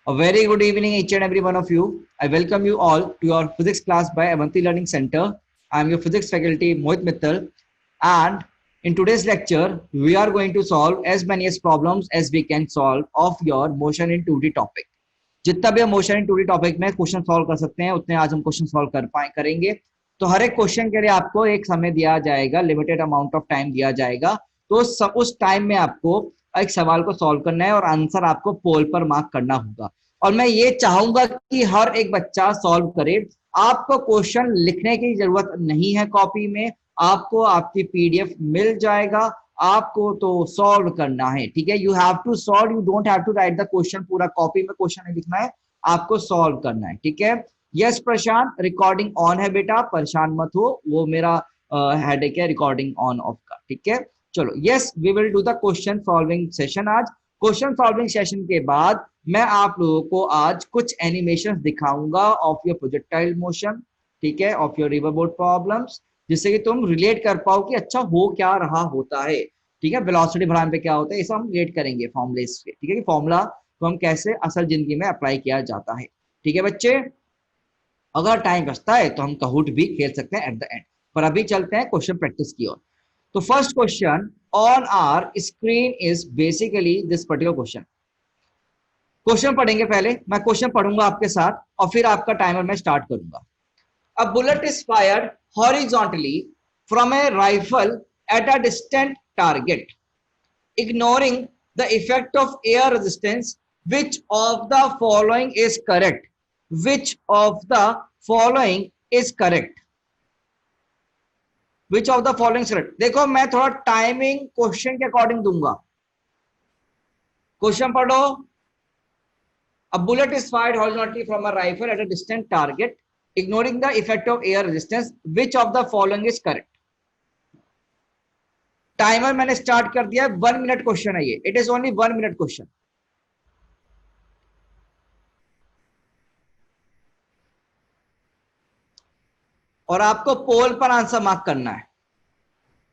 A very good evening, each and every one of you. I welcome you all to your physics class by Avanti Learning Center. I am your physics faculty, Mohit Mittal. And in today's lecture, we are going to solve as many as problems as we can solve of your motion in 2D topic. जितना भी हम motion in 2D topic में question solve कर सकते हैं उतने आज हम क्वेश्चन सॉल्व करेंगे। तो हर एक क्वेश्चन के लिए आपको एक समय दिया जाएगा, लिमिटेड अमाउंट ऑफ टाइम दिया जाएगा। तो उस टाइम में आपको एक सवाल को सॉल्व करना है और आंसर आपको पोल पर मार्क करना होगा। और मैं ये चाहूंगा कि हर एक बच्चा सॉल्व करे। आपको क्वेश्चन लिखने की जरूरत नहीं है कॉपी में, आपको आपकी पीडीएफ मिल जाएगा, आपको तो सॉल्व करना है। ठीक है, you have to solve, you don't have to write the question. पूरा कॉपी में क्वेश्चन नहीं लिखना है, आपको सॉल्व करना है। ठीक है, यस प्रशांत, रिकॉर्डिंग ऑन है बेटा, परेशान मत हो, वो मेरा हेडेक है रिकॉर्डिंग ऑन ऑफ का। ठीक है, चलो yes we will do the question solving session. आज क्वेश्चन सॉल्विंग सेशन के बाद मैं आप लोगों को आज कुछ एनिमेशन दिखाऊंगा ऑफ योर प्रोजेक्टाइल मोशन, ठीक है, ऑफ योर रिवरबोर्ड प्रॉब्लम्स, जिससे कि तुम रिलेट कर पाओ कि अच्छा हो क्या रहा होता है। ठीक है, वेलोसिटी बढ़ाने पे क्या होता है, इसे हम रिलेट करेंगे फॉर्मूले से। ठीक है, कि फॉर्मूला को हम कैसे असल जिंदगी में अप्लाई किया जाता है। ठीक है बच्चे, अगर टाइम बचता है तो हम कहूट भी खेल सकते हैं एट द एंड, पर अभी चलते हैं क्वेश्चन प्रैक्टिस की ओर। तो first question on our screen is basically this particular question. Question पढ़ेंगे, पहले मैं क्वेश्चन पढ़ूंगा आपके साथ और फिर आपका टाइमर मैं स्टार्ट करूंगा। A bullet is fired horizontally from a rifle at a distant target, ignoring the effect of air resistance. Which of the following is correct? Which of the following is correct? Which of the following is correct? देखो मैं थोड़ा timing question के according दूंगा। Question पढ़ो। A bullet is fired horizontally from a rifle at a distant target, ignoring the effect of air resistance. Which of the following is correct? Timer मैंने start कर दिया है। 1 मिनट क्वेश्चन है ये, it is only 1 minute question. और आपको poll पर answer mark करना है।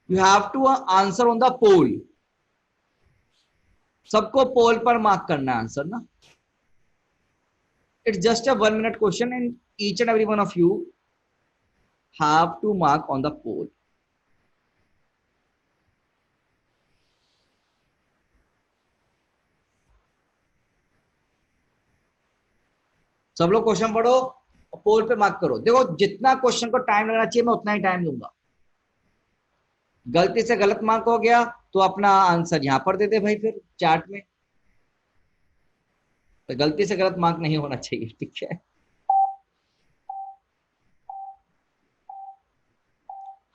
You have to answer on the poll. सबको पोल पर मार्क करना है आंसर ना। It's just a 1 minute question and each and every one of you have to mark on the poll. सब लोग क्वेश्चन पढ़ो और पोल पे मार्क करो। देखो जितना क्वेश्चन को टाइम लगना चाहिए मैं उतना ही टाइम दूंगा। गलती से गलत मार्क हो गया तो अपना आंसर यहां पर दे दे भाई, फिर चैट में। तो गलती से गलत मार्क नहीं होना चाहिए, ठीक है।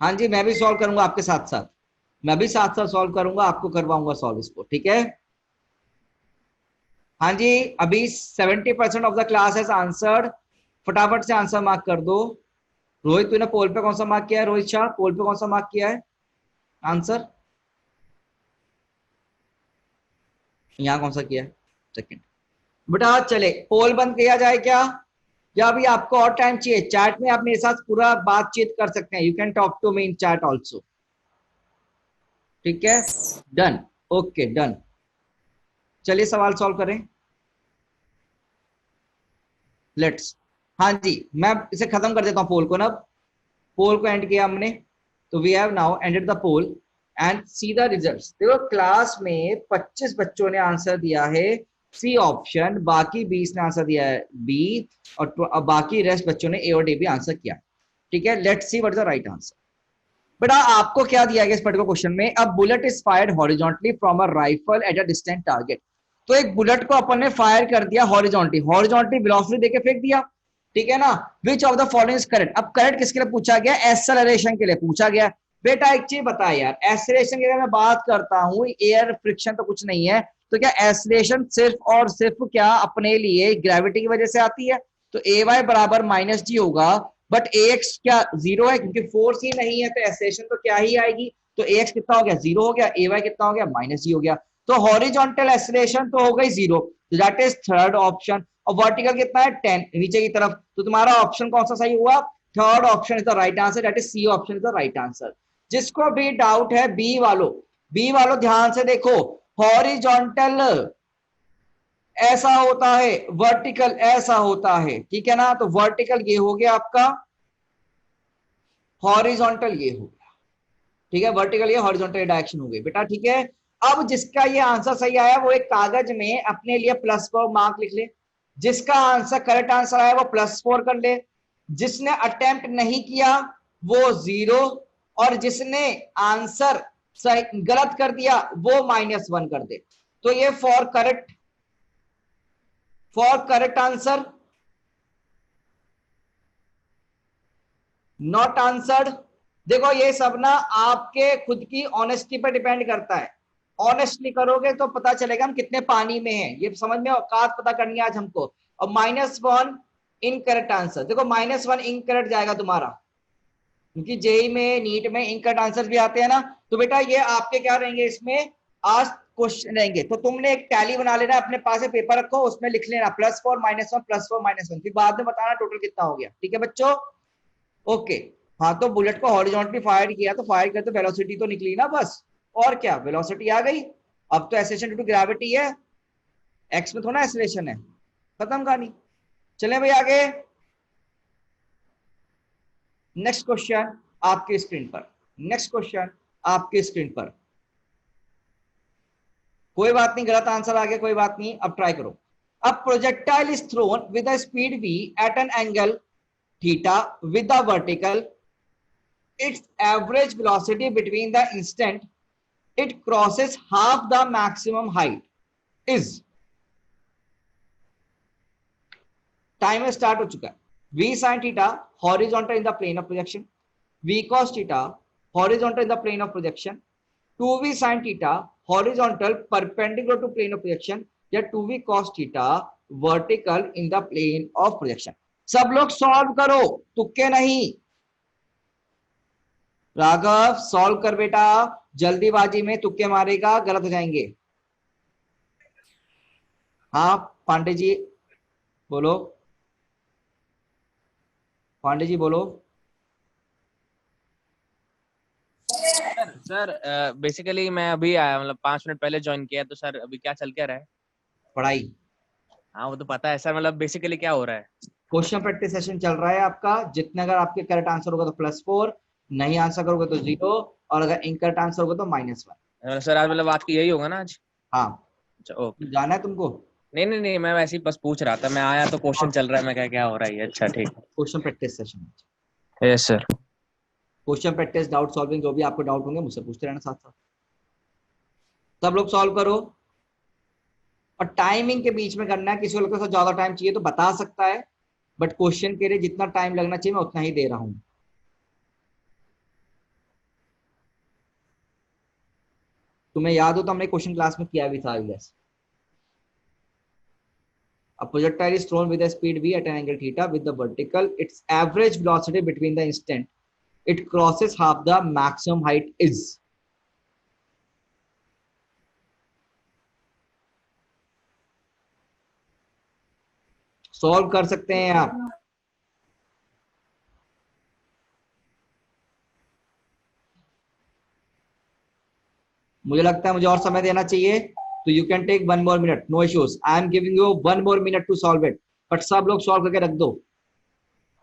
हाँ जी, मैं भी सॉल्व करूंगा आपके साथ साथ, मैं भी साथ साथ सॉल्व करूंगा, आपको करवाऊंगा सॉल्व इसको, ठीक है। हाँ जी, अभी 70% of the class has answered. फटाफट से आंसर मार्क कर दो। रोहित तूने पोल पे कौन सा मार्क किया है? रोहित शाह पोल पे कौन सा मार्क किया है आंसर? यहाँ कौन सा किया है? सेकंड बेटा। चले पोल बंद किया जाए क्या, या अभी आपको और टाइम चाहिए? चैट में आप मेरे साथ पूरा बातचीत कर सकते हैं, you can talk to me in chat also, ठीक है। Done, okay done. चलिए सवाल सॉल्व करें, लेट्स। हाँ जी, मैं इसे खत्म कर देता हूं पोल को ना। पोल को एंड किया हमने, तो we have now ended the poll and see the results. देखो क्लास में 25 बच्चों ने आंसर दिया है सी ऑप्शन, बाकी 20 ने आंसर दिया है बी, और बाकी रेस्ट बच्चों ने ए और डी भी आंसर किया, ठीक है। Let's see what is the right answer. बेटा आपको क्या दिया गया इस पर्टिकुलर क्वेश्चन में? A bullet is fired horizontally from a rifle at a distant target. तो एक बुलेट को अपन ने फायर कर दिया हॉरिजॉन्टली, हॉरिजॉन्टली वेलोसिटी देके फेंक दिया, ठीक है ना। Which of the following is correct? अब करेक्ट किसके लिए पूछा गया? एक्सेलरेशन के लिए पूछा गया। बेटा एक चीज बता यार, एक्सेलरेशन की अगर मैं बात करता हूं, एयर फ्रिक्शन तो कुछ नहीं है, तो क्या एक्सेलरेशन सिर्फ और सिर्फ क्या अपने लिए ग्रेविटी की वजह से आती है? तो ए वाई बराबर माइनस जी होगा, बट एक्स क्या जीरो है? क्योंकि फोर्स ही नहीं है तो एक्सेलरेशन तो क्या ही आएगी। तो एक्स कितना हो गया? जीरो हो गया। ए वाई कितना हो गया? माइनस जी हो गया। तो हॉरिजॉन्टल एक्सेलरेशन तो हो गई जीरो, तो दैट इज थर्ड ऑप्शन। और वर्टिकल कितना है? 10 नीचे की तरफ। तो तुम्हारा ऑप्शन कौन सा सही हुआ? Third option is the right answer, that is C option is the right answer. जिसको भी डाउट है बी वालों, बी वालों ध्यान से देखो, हॉरिजॉन्टल ऐसा होता है, वर्टिकल ऐसा होता है, ठीक है ना। तो वर्टिकल ये हो गया आपका, हॉरिजॉन्टल ये हो गया, ठीक है। वर्टिकल ये, हॉरिजॉन्टल डायरेक्शन हो गई बेटा, ठीक है। अब जिसका ये आंसर सही आया वो एक कागज में अपने लिए +4 मार्क लिख ले, जिसका आंसर करेक्ट आंसर आया वो +4 कर ले, जिसने अटेम्प्ट नहीं किया वो 0, और जिसने आंसर सही गलत कर दिया वो -1 कर दे। तो ये for correct answer, not answered. देखो ये सब ना आपके खुद की ऑनेस्टी पर डिपेंड करता है। ऑनेस्टली करोगे तो पता चलेगा हम कितने पानी में हैं, ये समझ में औकात पता करनी है आज हमको। और -1 इनकरेक्ट आंसर, देखो -1 इनकरेक्ट जाएगा तुम्हारा, क्योंकि जेई में, नीट में इनकरेक्ट आंसर भी आते हैं ना। तो बेटा ये आपके क्या रहेंगे, इसमें आज क्वेश्चन रहेंगे। तो तुमने एक टैली बना लेना, अपने पास एक पेपर रखो, उसमें लिख लेना +4 -1 +4 -1, फिर बाद में बताना टोटल कितना हो गया, ठीक है बच्चों। ओके। हाँ तो बुलेट को हॉरिजॉन्टली फायर किया, तो फायर करते वेलोसिटी तो निकली ना बस, और क्या, वेलोसिटी आ गई। अब तो एक्सेलरेशन ड्यू टू ग्रेविटी है, एक्स में थोड़ा एक्सेलरेशन है, खत्म कहानी। चलें भाई आगे। नेक्स्ट क्वेश्चन आपके स्क्रीन पर, नेक्स्ट क्वेश्चन आपके स्क्रीन पर। कोई बात नहीं, गलत आंसर आ गया, कोई बात नहीं, अब ट्राई करो। अब projectile is thrown with a speed v at an angle theta with the vertical, its average velocity between the instant it crosses half the maximum height is, timer start हो चुका है। v sin theta horizontal in the plane of projection, v cos theta horizontal in the plane of projection, 2v sin theta horizontal perpendicular to plane of projection, या 2v cos theta vertical in the plane of projection। सब लोग solve करो, तुक्के नहीं। Raghav solve कर बेटा, जल्दीबाजी में तुक्के मारेगा, गलत हो जाएंगे। हाँ पांडे जी बोलो, पांडे जी बोलो। सर बेसिकली मैं अभी आया, मतलब 5 मिनट पहले ज्वाइन किया, तो सर अभी क्या चल क्या रहा है? पढ़ाई। हाँ वो तो पता है सर, मतलब बेसिकली क्या हो रहा है? क्वेश्चन प्रैक्टिस सेशन चल रहा है आपका, जितने अगर आपके करेक्ट आंसर होगा तो +4, नहीं आंसर करोगे तो 0, और अगर इनकरेक्ट आंसर होगा तो -1। सर आज मतलब आज की यही होगा ना आज? हाँ। अच्छा ओके। जाना है तुमको? नहीं नहीं नहीं, मैं वैसे ही बस पूछ रहा था, मैं आया तो क्वेश्चन चल रहा है, मैं क्या क्या हो रहा है ये। अच्छा ठीक क्वेश्चन प्रैक्टिस सेशन, है। Yes sir. Question practice, doubt solving, जो भी आपको डाउट होंगे मुझसे पूछते रहना साथ साथ। सब लोग सॉल्व करो, और टाइमिंग के बीच में करना है। किसी को लगता है ज्यादा टाइम चाहिए तो बता सकता है, बट क्वेश्चन के लिए जितना टाइम लगना चाहिए मैं उतना ही दे रहा हूं। तुम्हें याद हो तो हमने क्वेश्चन क्लास में किया भी था, I guess. A projectile is thrown with a speed v at an angle theta with the vertical. Its average velocity between the instant it crosses half the maximum height is. Solve कर सकते हैं आप। मुझे लगता है मुझे और समय देना चाहिए, तो you can take 1 more minute, no issues. I am giving you 1 more minute to solve it, but सब लोग सॉल्व करके रख दो।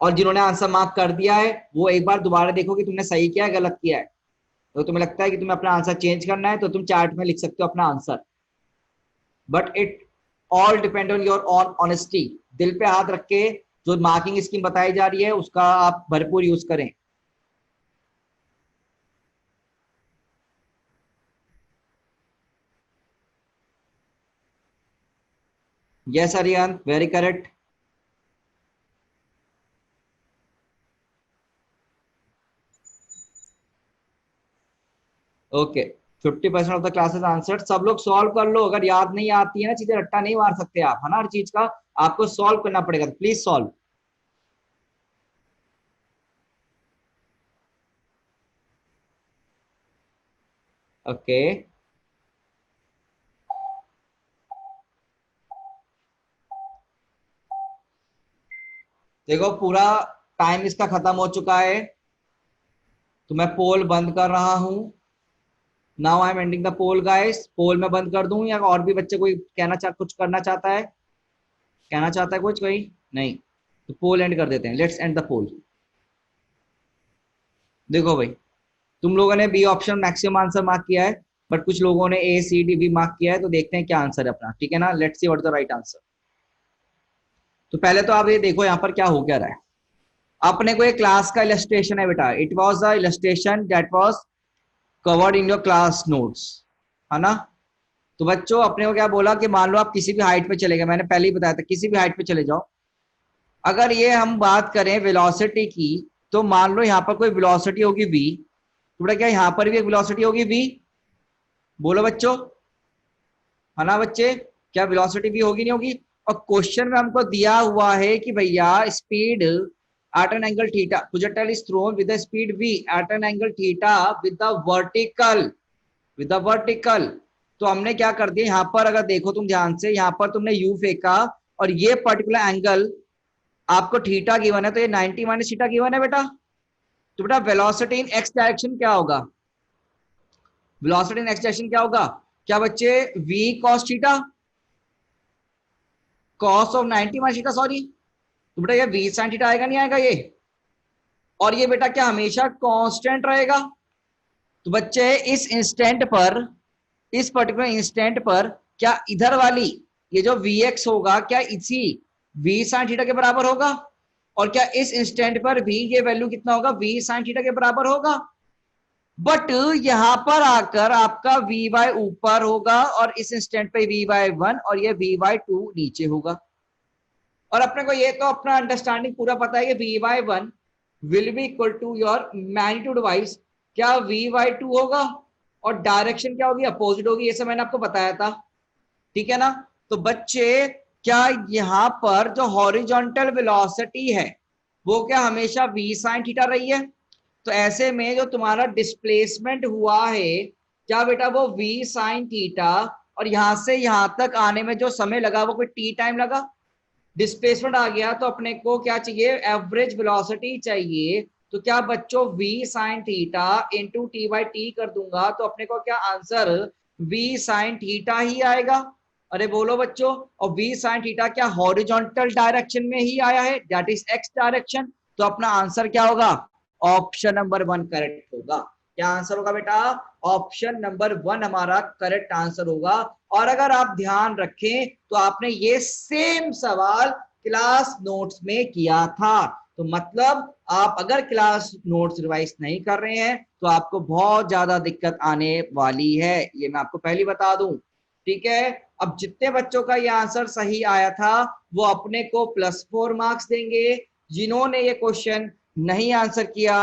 और जिन्होंने आंसर मार्क कर दिया है वो एक बार दोबारा देखो कि तुमने सही किया है गलत किया है। तो तुम्हें लगता है कि तुम्हें अपना आंसर चेंज करना है तो तुम चार्ट में लिख सकते हो अपना answer, but it all depend on your on honesty. दिल पे हाथ रख के जो मार्किंग स्कीम बताई जा रही है उसका आप भरपूर यूज करें। Yes Aryan, very correct. Okay, 50% of the classes answered. सब लोग सॉल्व कर लो, अगर याद नहीं आती है ना चीजें, रट्टा नहीं मार सकते आप, है ना। हर चीज का आपको सॉल्व करना पड़ेगा, तो प्लीज सॉल्व। ओके, देखो पूरा टाइम इसका खत्म हो चुका है, तो मैं पोल बंद कर रहा हूं। Now I am ending the poll guys. Poll में बंद कर दूं या और भी बच्चे कोई कुछ करना चाहता है, कहना चाहता है कुछ कोई? नहीं, तो पोल एंड कर देते हैं। Let's end the poll. देखो भाई, तुम लोगों ने B option maximum answer mark किया है, बट कुछ लोगों ने ए सी डी भी मार्क किया है, तो देखते हैं क्या आंसर है अपना। ठीक है ना, let's see what the right answer. तो पहले तो आप ये देखो यहाँ पर क्या हो क्या रहा है। अपने को एक क्लास का इलस्ट्रेशन है बेटा, it was the illustration that was covered in your class notes, है ना। तो बच्चों अपने को क्या बोला कि मान लो आप किसी भी हाइट पे चले गए, मैंने पहले ही बताया था किसी भी हाइट पे चले जाओ। अगर ये हम बात करें वेलोसिटी की, तो मान लो यहाँ पर कोई वेलोसिटी होगी v, तो बेटा क्या यहाँ पर भी एक वेलोसिटी होगी v? बोलो बच्चों, है ना बच्चे, क्या वेलोसिटी भी होगी नहीं होगी? और क्वेश्चन में हमको दिया हुआ है कि भैया speed at an angle theta, projectile is thrown with the speed v at an angle theta with the vertical. तो हमने क्या कर दिया यहाँ पर, अगर देखो तुम ध्यान से, यहाँ पर तुमने u फेंका और ये पर्टिकुलर एंगल आपको थीटा गिवन है, तो ये 90 माइनस थीटा गिवन है बेटा। तो बेटा वेलोसिटी इन एक्स डायरेक्शन क्या होगा? वेलोसिटी इन एक्स डायरेक्शन क्या होगा? क्या बच्चे v cos theta, cos of 90 minus theta, sorry. तो बेटा ये v sin थीटा आएगा नहीं आएगा ये? और ये बेटा क्या हमेशा कांस्टेंट रहेगा? तो बच्चे इस इंस्टेंट पर, इस पर्टिकुलर इंस्टेंट पर क्या इधर वाली ये जो vx होगा क्या इसी v sin थीटा के बराबर होगा? और क्या इस इंस्टेंट पर भी ये वैल्यू कितना होगा? v sin थीटा के बराबर होगा। बट यहां पर आकर आपका वी वाई ऊपर होगा और इस इंस्टेंट पे वी वाई 1 और ये वी वाई 2 नीचे होगा। और अपने को ये तो अपना अंडरस्टैंडिंग पूरा पता है कि V Y 1 will be equal to your magnitude wise क्या वी वाई 2 होगा, और डायरेक्शन क्या होगी? अपोजिट होगी। ये सब मैंने आपको बताया था, ठीक है ना। तो बच्चे क्या यहां पर जो हॉरिजॉन्टल वेलोसिटी है वो क्या हमेशा v sin थीटा रही है? तो ऐसे में जो तुम्हारा डिस्प्लेसमेंट हुआ है क्या बेटा वो v sin थीटा, और यहां से यहां तक आने में जो समय लगा वो कोई t टाइम लगा, डिस्प्लेसमेंट आ गया। तो अपने को क्या चाहिए? एवरेज वेलोसिटी चाहिए। तो क्या बच्चों v sin theta into T by T कर दूंगा तो अपने को क्या आंसर v sin थीटा ही आएगा? अरे बोलो बच्चों, और v sin थीटा क्या हॉरिजॉन्टल डायरेक्शन में ही आया है, दैट इज x डायरेक्शन। तो अपना आंसर क्या होगा? ऑप्शन नंबर 1 करेक्ट होगा। क्या आंसर होगा बेटा? ऑप्शन नंबर 1 हमारा करेक्ट आंसर होगा। और अगर आप ध्यान रखें तो आपने ये सेम सवाल क्लास नोट्स में किया था। तो मतलब आप अगर क्लास नोट्स रिवाइज नहीं कर रहे हैं तो आपको बहुत ज्यादा दिक्कत आने वाली है, ये मैं आपको पहले बता दूं। ठीक है, अब जितने बच्चों का ये आंसर सही आया था वो अपने को +4 मार्क्स देंगे। जिन्होंने ये क्वेश्चन नहीं आंसर किया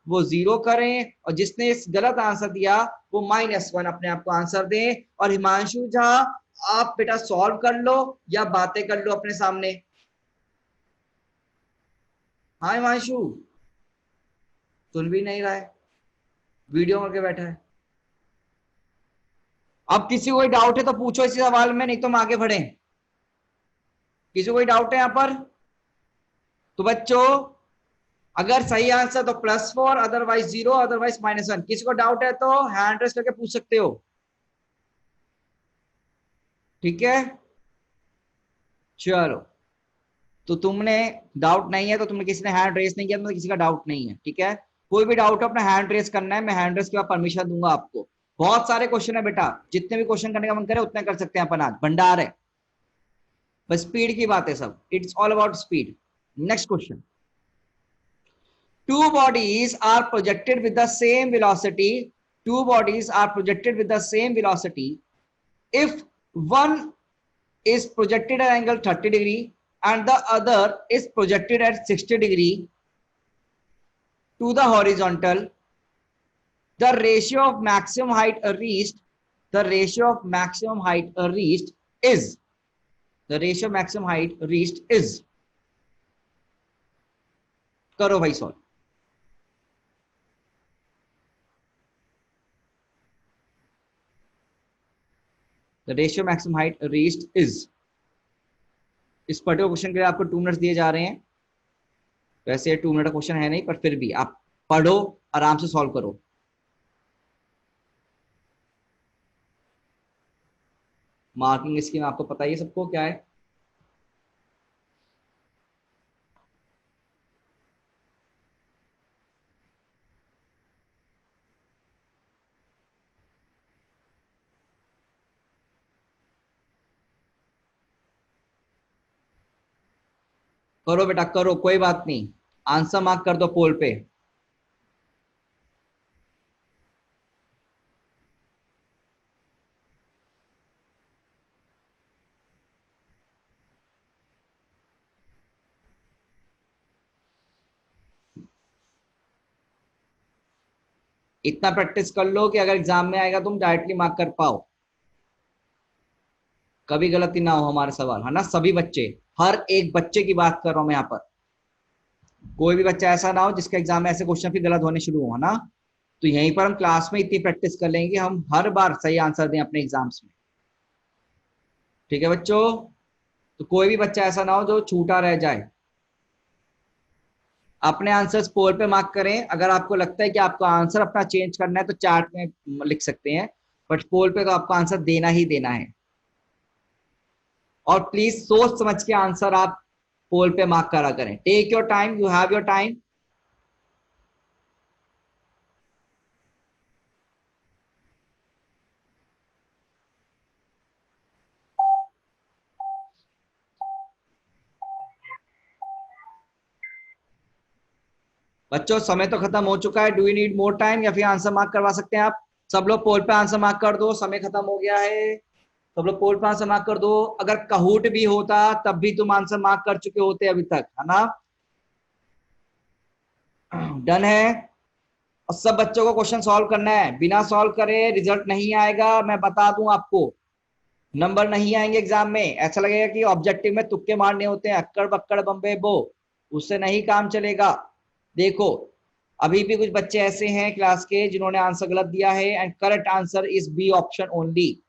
वो 0 करें, और जिसने इस गलत आंसर दिया वो -1 अपने आप को आंसर दें। और हिमांशु झा आप बेटा सॉल्व कर लो या बातें कर लो अपने सामने। हाँ हिमांशु, सुन भी नहीं रहा है, वीडियो करके बैठा है। अब किसी को कोई डाउट है तो पूछो इसी सवाल में, नहीं तो हम आगे बढ़े। किसी को कोई डाउट है यहाँ पर? तो बच्चों अगर सही आंसर तो +4, अदरवाइज 0, अदरवाइज -1। किसी को डाउट है तो हैंड रेस करके पूछ सकते हो, ठीक है। चलो, तो तुमने डाउट नहीं है तो तुमने किसी ने हैंड रेस नहीं किया तो किसी का डाउट नहीं है, ठीक है। कोई भी डाउट हो अपना हैंड रेस करना है, मैं हैंड रेस के बाद परमिशन दूंगा आपको। बहुत सारे क्वेश्चन है बेटा, जितने भी क्वेश्चन करने का मन करे उतने कर सकते हैं अपन, आज भंडार है। बस स्पीड की बात है सब, it's all about speed. Next question, two bodies are projected with the same velocity, two bodies are projected with the same velocity if one is projected at angle 30° and the other is projected at 60° to the horizontal. The ratio of maximum height reached, the ratio of maximum height reached is, the ratio of maximum height reached is, करो भाई solve. The ratio maximum height reached is, इस particular question के लिए आपको 2 minutes दिए जा रहे हैं। वैसे ये 2 मिनट का क्वेश्चन है नहीं, पर फिर भी आप पढ़ो, आराम से सॉल्व करो। मार्किंग स्कीम आपको पता ही है सबको क्या है। करो बेटा करो, कोई बात नहीं, आंसर मार्क कर दो पोल पे। इतना प्रैक्टिस कर लो कि अगर एग्जाम में आएगा तुम डायरेक्टली मार्क कर पाओ, कभी गलती ना हो हमारे सवाल, है ना। सभी बच्चे, हर एक बच्चे की बात कर रहा हूं मैं यहाँ पर, कोई भी बच्चा ऐसा ना हो जिसके एग्जाम में ऐसे क्वेश्चन फिर गलत होने शुरू हो, है ना। तो यहीं पर हम क्लास में इतनी प्रैक्टिस कर लेंगे, हम हर बार सही आंसर दें अपने एग्जाम्स में। ठीक है बच्चों, तो कोई भी बच्चा ऐसा ना हो जो छूटा रह जाए। अपने आंसर्स पोल पे मार्क करें, अगर आपको लगता है कि आपको आंसर अपना चेंज करना है तो चार्ट में लिख सकते हैं, बट पोल पे तो आपको आंसर देना ही देना है। और प्लीज सोच समझ के आंसर आप पोल पे मार्क करा करें। Take your time, you have your time. बच्चों समय तो खत्म हो चुका है, do you need more time या फिर आंसर मार्क करवा सकते हैं आप। सब लोग पोल पे आंसर मार्क कर दो, समय खत्म हो गया है। सब लोग पोल पे आंसर मार्क कर दो, अगर कहूट भी होता तब भी तुम आंसर मार्क कर चुके होते अभी तक, है ना। डन है। और सब बच्चों को क्वेश्चन सॉल्व करना है, बिना सॉल्व करे रिजल्ट नहीं आएगा, मैं बता दूं आपको। नंबर नहीं आएंगे एग्जाम में, ऐसा लगेगा कि ऑब्जेक्टिव में तुक्के मारने होते हैं, अक्कड़ बक्कड़ बम्बे बो, उससे नहीं काम चलेगा। देखो, अभी भी कुछ बच्चे ऐसे हैं क्लास के जिन्होंने आंसर गलत दिया है, and correct answer is B option only.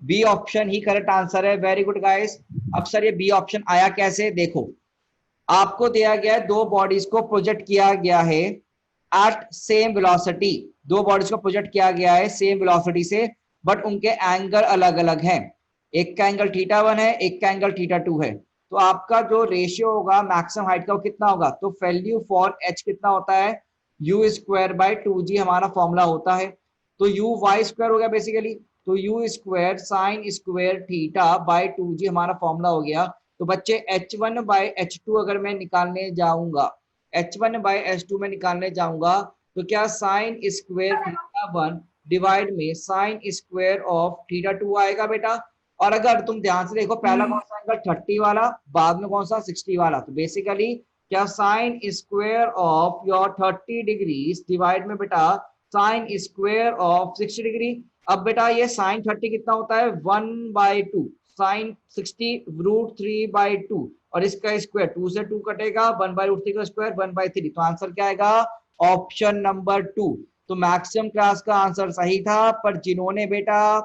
B option ही करेक्ट आंसर है। Very good guys. अब सर ये बी ऑप्शन आया कैसे, देखो, आपको दिया गया है दो बॉडीज को प्रोजेक्ट किया गया है एट सेम वेलोसिटी, दो बॉडीज को प्रोजेक्ट किया गया है सेम वेलोसिटी से, बट उनके एंगल अलग अलग हैं। एक का एंगल θ1 है, एक का एंगल θ2 है। तो आपका जो रेशियो होगा मैक्सिमम हाइट का वो कितना होगा, तो वैल्यू फॉर एच कितना होता है, यू स्क्वायर बाय 2g हमारा फॉर्मूला होता है। तो यू वाई स्क्वायर हो गया बेसिकली, तो you square sine square theta bye 2g हमारा फॉर्मूला हो गया। तो बच्चे h1 बाय h2 अगर मैं निकालने जाऊंगा, h1 बाय h2 में निकालने जाऊंगा, तो क्या साइन स्क्वायर θ1 डिवाइड में साइन स्क्वायर ऑफ θ2 आएगा बेटा। और अगर तुम ध्यान से देखो, पहला कौन सा एंगल 30 वाला, बाद में कौन सा 60 वाला, तो बेसिकली क्या sine square of your 30 degree divide में बेटा साइन स्क्वायर ऑफ 60 डिग्री। अब बेटा ये साइन 30 कितना होता है, 1/2, साइन 60 √3/2, और इसका स्क्वायर 2 से 2 कटेगा, 1/√3 का स्क्वायर 1/3। तो आंसर क्या आएगा, ऑप्शन नंबर 2। तो मैक्सिमम क्लास का आंसर सही था, पर जिन्होंने बेटा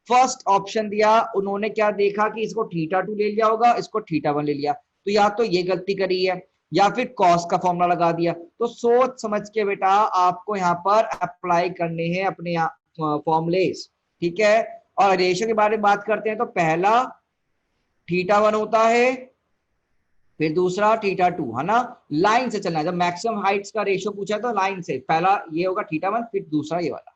फर्स्ट ऑप्शन दिया उन्होंने क्या देखा कि इसको θ2 ले लिया होगा, इसको θ1 ले लिया, तो या तो ये गलती करी है या फिर कॉस का फॉर्मूला लगा दिया। तो सोच समझ के बेटा आपको यहाँ पर अप्लाई करने हैं अपने फॉर्मूलेस, ठीक है। और रेशियो के बारे में बात करते हैं, तो पहला θ1 होता है, फिर दूसरा θ2, है ना। लाइन से चलना है, जब मैक्सिमम हाइट्स का रेशियो पूछा तो लाइन से, पहला ये होगा θ1, फिर दूसरा ये वाला।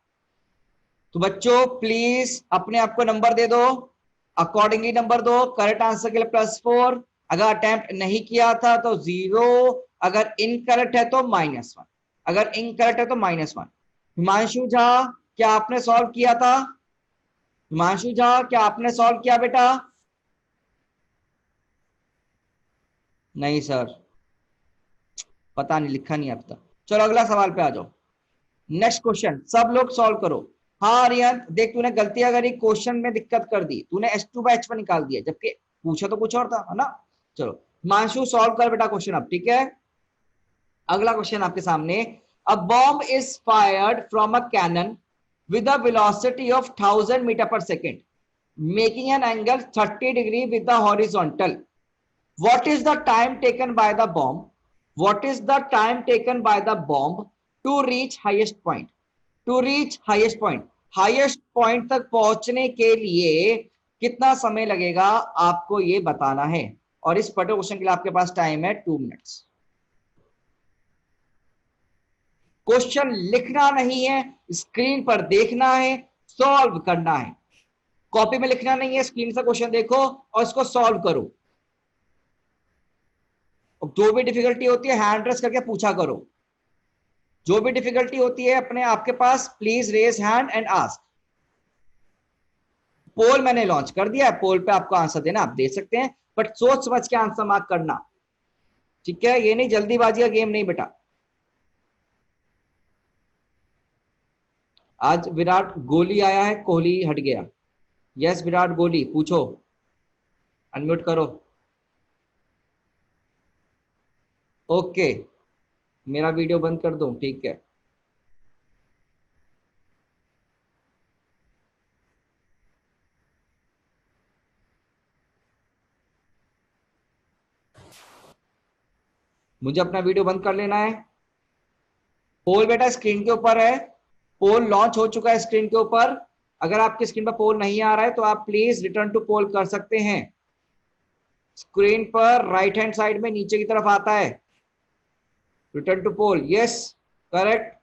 तो बच्चों प्लीज अपने आप को नंबर दे दो, अकॉर्डिंगली नंबर दो। करेक्ट आंसर के लिए +4, अगर अटेम्प्ट नहीं किया था तो 0, अगर इनकरेक्ट है तो -1, अगर इनकरेक्ट है तो -1। हिमांशु झा, क्या आपने सॉल्व किया था, हिमांशु झा क्या आपने सॉल्व किया बेटा, नहीं सर, पता नहीं, लिखा नहीं अब तक। चलो अगला सवाल पे आ जाओ, नेक्स्ट क्वेश्चन सब लोग सॉल्व करो। हाँ आर्यन देख, तूने गलतियां करी, क्वेश्चन में दिक्कत कर दी, तूने h2/h1 निकाल दिया, जबकि पूछा तो कुछ और था, है ना। चलो हिमांशु सॉल्व कर बेटा क्वेश्चन अब, ठीक है। अगला क्वेश्चन आपके सामने, a bomb is fired from a cannon with a velocity of 1000 meter per second, making an angle 30 degree with the horizontal. What is the time taken by the bomb? What is the time taken by the bomb to reach highest point? To reach highest point, highest point तक पहुंचने के लिए कितना समय लगेगा आपको ये बताना है, और इस पर्टिकुलर क्वेश्चन के लिए आपके पास टाइम है 2 मिनट्स। क्वेश्चन लिखना नहीं है, स्क्रीन पर देखना है, सॉल्व करना है। कॉपी में लिखना नहीं है, स्क्रीन से क्वेश्चन देखो और इसको सॉल्व करो। जो भी डिफिकल्टी होती है हैंड रेस करके पूछा करो। जो भी डिफिकल्टी होती है अपने आपके पास, please raise hand and ask. Poll मैंने लॉन्च कर दिया है, पोल पे आपको आंसर देना, आप दे सकते हैं, बट सोच समझ के आंसर मार्क करना, ठीक है? ये नहीं जल्दीबाजी का गेम नहीं बेटा। आज विराट कोहली आया है, कोहली हट गया। यस विराट कोहली, पूछो, अनम्यूट करो। ओके, मेरा वीडियो बंद कर दूं? ठीक है। मुझे अपना वीडियो बंद कर लेना है। पोल बेटा स्क्रीन के ऊपर है, पोल लॉन्च हो चुका है स्क्रीन के ऊपर। अगर आपकी स्क्रीन पर पोल नहीं आ रहा है तो आप प्लीज रिटर्न टू पोल कर सकते हैं। स्क्रीन पर राइट हैंड साइड में नीचे की तरफ आता है return to poll. Yes, correct.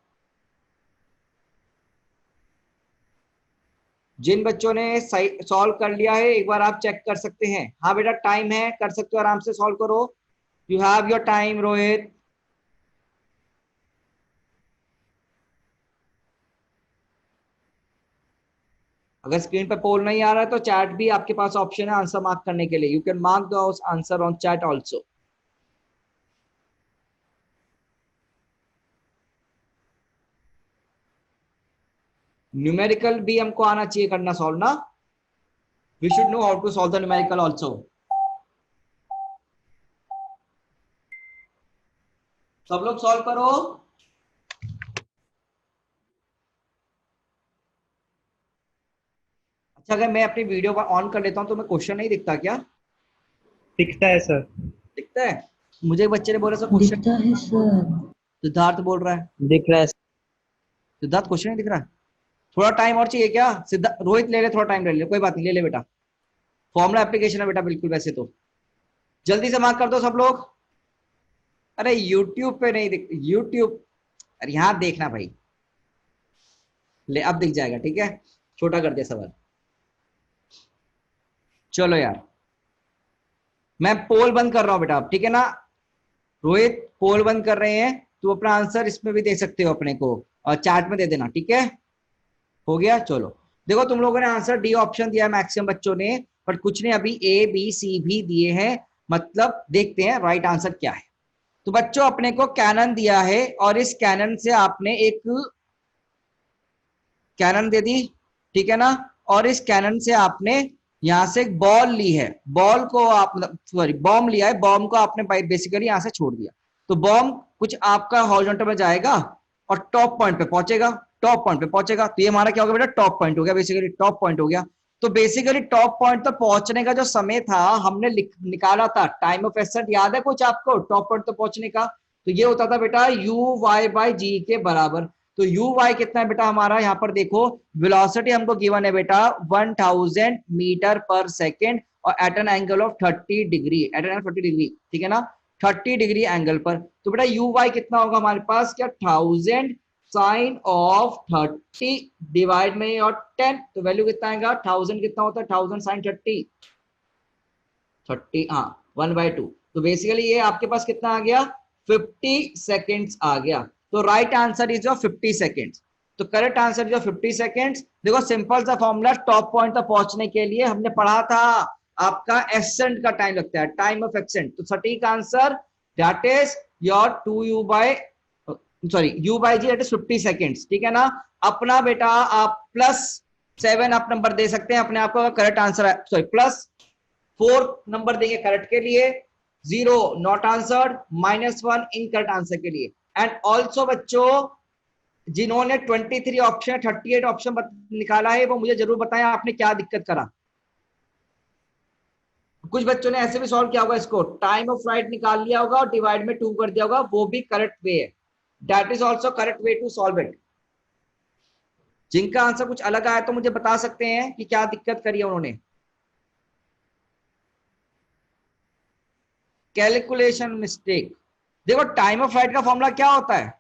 जिन बच्चों ने सॉल्व कर लिया है एक बार आप चेक कर सकते हैं। हाँ बेटा टाइम है, कर सकते हो, आराम से सॉल्व करो। You have your time Rohit. अगर स्क्रीन पर पोल नहीं आ रहा है तो चैट भी आपके पास ऑप्शन है आंसर मार्क करने के लिए। You can mark the answer on chat also. Numerical भी हमको आना चाहिए करना, सॉल्व ना। We should know how to solve the numerical also. सब लोग सॉल्व करो। अच्छा, अगर मैं अपनी वीडियो ऑन कर लेता हूं तो मैं क्वेश्चन नहीं दिखता क्या? दिखता है सर। दिखता है? मुझे एक बच्चे ने बोला सर क्वेश्चन दिखता है सर। सिद्धार्थ बोल रहा है। दिख रहा है। सिद्धार्थ क्वेश्चन नहीं दिख रहा है? थोड़ा टाइम और चाहिए क्या? सिद्धार्थ, रोहित ले ले, थोड़ा टाइम ले ले, कोई बात नहीं, ले ले बेटा। फॉर्मुला एप्लीकेशन है बेटा, बिल्कुल वैसे तो। जल्दी से मार्क कर दो सब लोग। अरे यूट्यूब पे नहीं दिख, यूट्यूब, अरे यहाँ देखना भाई। ले अब दिख जाएगा, ठीक है। छोटा कर दिया सवाल। चलो यार, मैं पोल बंद कर रहा हूं बेटा, ठीक है ना? रोहित पोल बंद कर रहे हैं, तो अपना आंसर इसमें भी दे सकते हो अपने को, और चैट में दे देना, ठीक है? हो गया। चलो देखो, तुम लोगों ने आंसर डी ऑप्शन दिया है मैक्सिमम बच्चों ने, पर कुछ ने अभी ए बी सी भी दिए हैं। मतलब देखते हैं राइट आंसर क्या है। तो बच्चों अपने को कैनन दिया है, और इस कैनन से आपने एक कैनन दे दी, ठीक है ना? और इस कैनन से आपने यहां से एक बॉल ली है, बॉल को आप, सॉरी बॉम्ब लिया है, बॉम्ब को आपने बेसिकली यहां से छोड़ दिया। तो बॉम्ब कुछ आपका हॉरिजॉन्टल में जाएगा और टॉप पॉइंट पे पहुंचेगा, टॉप पॉइंट पे पहुंचेगा। तो ये हमारा क्या हो गया बेटा? टॉप पॉइंट हो गया, बेसिकली टॉप पॉइंट हो गया। तो बेसिकली टॉप पॉइंट तक पहुंचने का जो समय था हमने निकाला था, टाइम ऑफ एसेट, याद है कुछ आपको टॉप पॉइंट तक पहुंचने का? तो ये होता था बेटा यू वाई बाई जी के बराबर। तो यू वाई कितना है बेटा हमारा? यहाँ पर देखो, वेलोसिटी हमको गिवन है बेटा 1000 मीटर पर सेकेंड, और at an angle of 30 degree, at an angle 30 degree, ठीक है ना? 30 डिग्री एंगल पर। तो बेटा यू वाई कितना होगा हमारे पास? क्या 1000 साइन ऑफ 30 डिवाइड में और 10, तो वैल्यू कितना आएगा? 1000 कितना होता है? 1000 साइन 30, 30, हाँ 1/2। तो बेसिकली ये आपके पास कितना आ गया? 50 सेकेंड्स आ गया। तो right answer is your 50 seconds. तो correct answer is your 50 seconds. देखो सिंपल सा फॉर्मूला, टॉप पॉइंट तक पहुंचने के लिए हमने पढ़ा था आपका एसेंट का टाइम लगता है, टाइम ऑफ एसेंट। तो सटीक answer that is your 2u by, sorry u by g, that is 50 seconds, ठीक है ना? अपना बेटा आप +7 आप नंबर दे सकते हैं अपने आप को, करेक्ट आंसर है, सॉरी +4 नंबर देंगे करेक्ट के लिए, 0 नॉट आंसर्ड, -1 इनकरेक्ट आंसर के लिए। एंड ऑल्सो बच्चों जिन्होंने 23 ऑप्शन 38 ऑप्शन निकाला है वो मुझे जरूर बताएं आपने क्या दिक्कत करा। कुछ बच्चों ने ऐसे भी सॉल्व किया होगा इसको, टाइम ऑफ फ्लाइट निकाल लिया होगा और डिवाइड में 2 कर दिया होगा, वो भी करेक्ट वे है। That is also correct way to solve it. जिनका आंसर कुछ अलग आया तो मुझे बता सकते हैं कि क्या दिक्कत करी है उन्होंने। Calculation mistake. देखो टाइम ऑफ फ्लाइट का फॉर्मूला क्या होता है?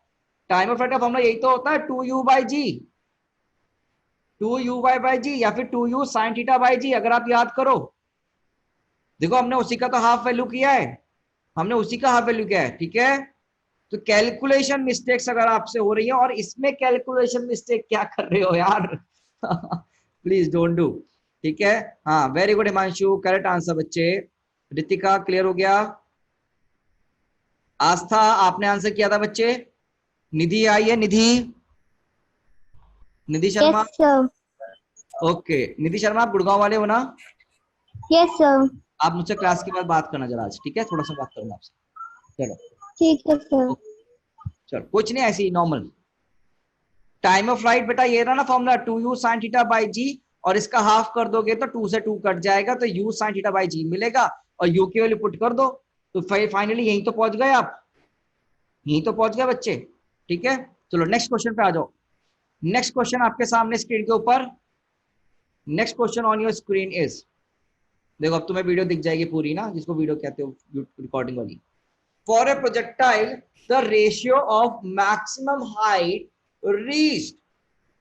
टाइम ऑफ फ्लाइट का फॉर्मूला यही तो होता है 2u/g, 2u/g या फिर 2u sin थीटा बाई जी, अगर आप याद करो। देखो हमने उसी का तो हाफ वैल्यू किया है, हमने उसी का हाफ वैल्यू किया है, ठीक है। तो कैलकुलेशन मिस्टेक्स अगर आपसे हो रही है, और इसमें कैलकुलेशन मिस्टेक क्या कर रहे हो यार प्लीज डोंट डू, ठीक है। हाँ very good Himanshu, correct answer बच्चे। रितिका क्लियर हो गया। आस्था आपने आंसर किया था बच्चे। निधि आई है, Nidhi, Nidhi Sharma. Yes sir. Okay Nidhi Sharma, आप गुड़गांव वाले हो ना? Yes sir. आप मुझसे क्लास के बाद बात करना जरा आज, ठीक है, थोड़ा सा बात करूंगा आपसे। चलो ठीक है सर। चलो कुछ नहीं, ऐसी नॉर्मल। टाइम ऑफ फ्लाइट बेटा ये रहा ना formula 2u sin theta by g, और इसका हाफ कर दोगे तो 2 से 2 कट जाएगा, तो u sin थीटा बाई जी मिलेगा, और u की वैल्यू पुट कर दो, तो फाइनली यहीं तो पहुंच गए आप, यहीं तो पहुंच गए बच्चे, ठीक है। चलो नेक्स्ट क्वेश्चन पे आ जाओ। नेक्स्ट क्वेश्चन आपके सामने स्क्रीन के ऊपर, next question on your screen is, देखो अब तुम्हें वीडियो दिख जाएगी पूरी ना, जिसको वीडियो कहते हो रिकॉर्डिंग वाली। For a projectile the ratio of maximum height reached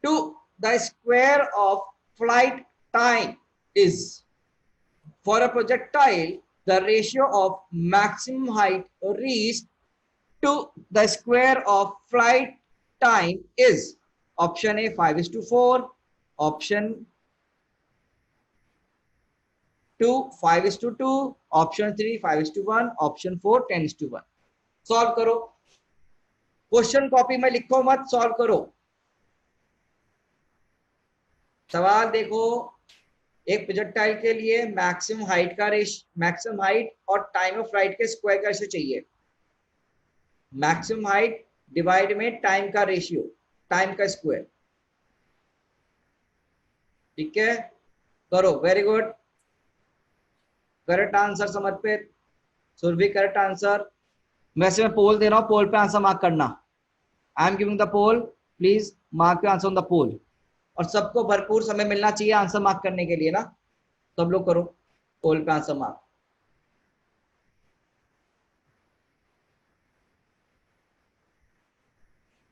to the square of flight time is, for a projectile the ratio of maximum height reached to the square of flight time is, option A 5:4, option 2 5:2, option 3 5:1, option 4 10:1। Solve करो, question copy में लिखो मत, solve करो। सवाल देखो, एक projectile के लिए मैक्सिमम हाइट का मैक्सिमम हाइट और टाइम ऑफ फ्लाइट के स्क्वायर का रेशियो चाहिए। मैक्सिमम हाइट डिवाइड में टाइम का रेशियो, टाइम का स्क्वायर, ठीक है। करो, वेरी गुड, करेक्ट आंसर समर्पित, सुरभि करेक्ट आंसर। वैसे मैं पोल दे रहा हूं, पोल पे आंसर मार्क करना। I am giving the poll, please mark your answer on the poll. और सबको भरपूर समय मिलना चाहिए आंसर मार्क करने के लिए ना, सब लोग करो पोल पे आंसर मार्क।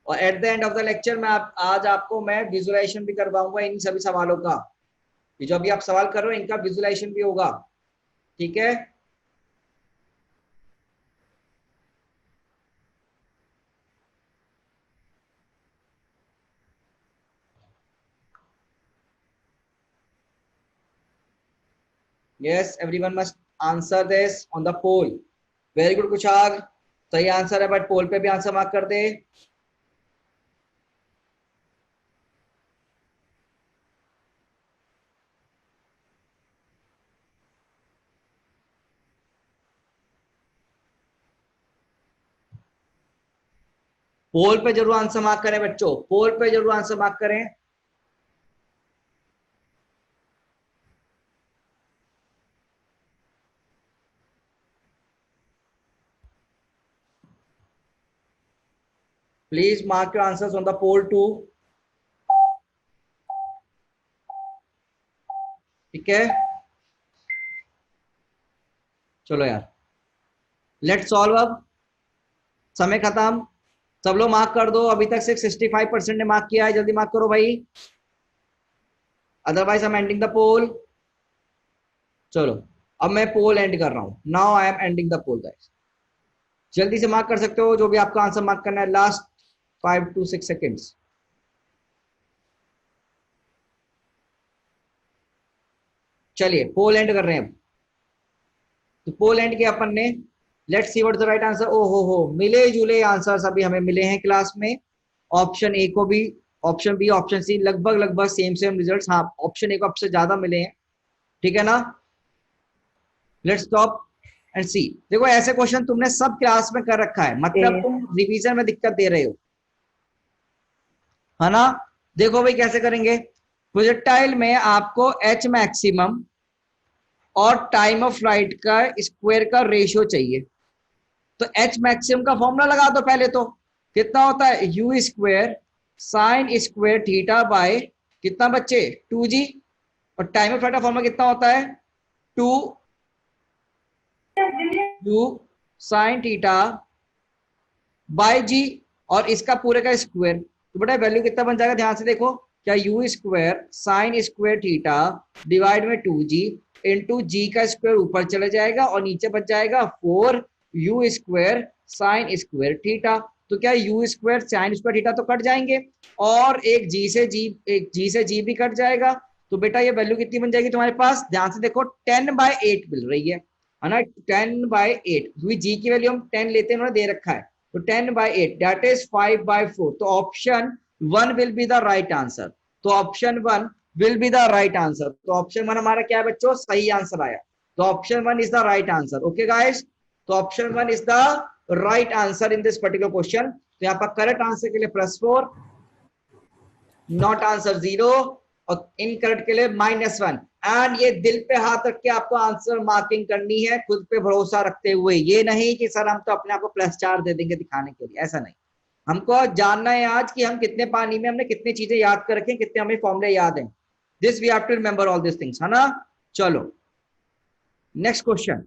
और at the end of the lecture में आज आपको मैं विजुअलाइजेशन भी करवाऊंगा इन सभी सवालों का, ये जो अभी आप सवाल कर रहे हो इनका विजुअलाइजेशन भी होगा, ठीक है। Yes, everyone must answer this on the poll. Very good कुशाग, सही आंसर है, बट पोल पे भी आंसर मार्क कर दे। पोल पे जरूर आंसर मार्क करें बच्चों, पोल पे जरूर आंसर मार्क करें। Please mark your answers on the poll too, ठीक है। चलो यार लेट्स सॉल्व, अब समय खत्म, सब लोग मार्क कर दो। अभी तक सिर्फ 65% ने मार्क किया है, जल्दी मार्क करो भाई, otherwise I am ending the poll. चलो अब मैं पोल एंड कर रहा हूं, now I am ending the poll guys. जल्दी से मार्क कर सकते हो जो भी आपका आंसर मार्क करना है, लास्ट 5 to 6 सेकेंड्स। चलिए पोल एंड कर रहे हैं अब, तो पोल एंड किया अपन ने। Let's see what is the right answer. ओ हो, मिले जुले आंसर्स अभी हमें मिले हैं क्लास में। ऑप्शन ए को भी, ऑप्शन बी, ऑप्शन सी, लगभग लगभग सेम रिजल्ट्स। हाँ ऑप्शन ए को आपसे ज्यादा मिले हैं, ठीक है ना। लेट्स स्टॉप एंड सी। देखो ऐसे क्वेश्चन तुमने सब क्लास में कर रखा है, मतलब तुम रिवीजन में दिक्कत दे रहे हो, है ना। देखो भाई कैसे करेंगे, प्रोजेक्टाइल में आपको एच मैक्सिमम और टाइम ऑफ फ्लाइट का स्क्वायर का रेशियो चाहिए। तो एच मैक्सिमम का फॉर्मूला लगा दो पहले, तो कितना होता है you square sine square theta by कितना बच्चे 2g, और टाइम ऑफ फ्लाइट का फॉर्मूला कितना होता है 2 u sine theta by g और इसका पूरे का स्क्वायर। तो बेटा वैल्यू कितना बन जाएगा, ध्यान से देखो, क्या you square sine square theta divide में 2g इंटू जी का स्क्वायर ऊपर चले जाएगा और नीचे बच जाएगा 4 you square sine square theta. तो क्या you square sine square theta तो कट जाएंगे और एक जी से जी भी कट जाएगा। तो बेटा ये वैल्यू कितनी बन जाएगी तुम्हारे पास, ध्यान से देखो 10/8 मिल रही है ना, 10/8, क्योंकि जी की वैल्यू हम 10 लेते हैं, उन्होंने दे रखा है। तो 10/8 दैट इज 5/4। तो option 1 will be the right answer. तो option 1 will be the right answer. तो ऑप्शन 1 हमारा क्या है बच्चों, सही आंसर आया। तो option 1 is the right answer. Okay guys, तो option 1 is the right answer in this particular question. तो यहाँ पर करेक्ट आंसर के लिए +4, नॉट आंसर 0 और इनकरेक्ट के लिए -1। एंड ये दिल पे हाथ रख के आपको आंसर मार्किंग करनी है, खुद पे भरोसा रखते हुए। ये नहीं कि सर हम तो अपने आप को +4 दे देंगे दिखाने के लिए, ऐसा नहीं। हमको जानना है आज कि हम कितने पानी में हमने कितनी चीजें याद कर रखी, कितने हमें फॉर्मूले याद हैं। This we have to remember all this things, है ना। चलो नेक्स्ट क्वेश्चन।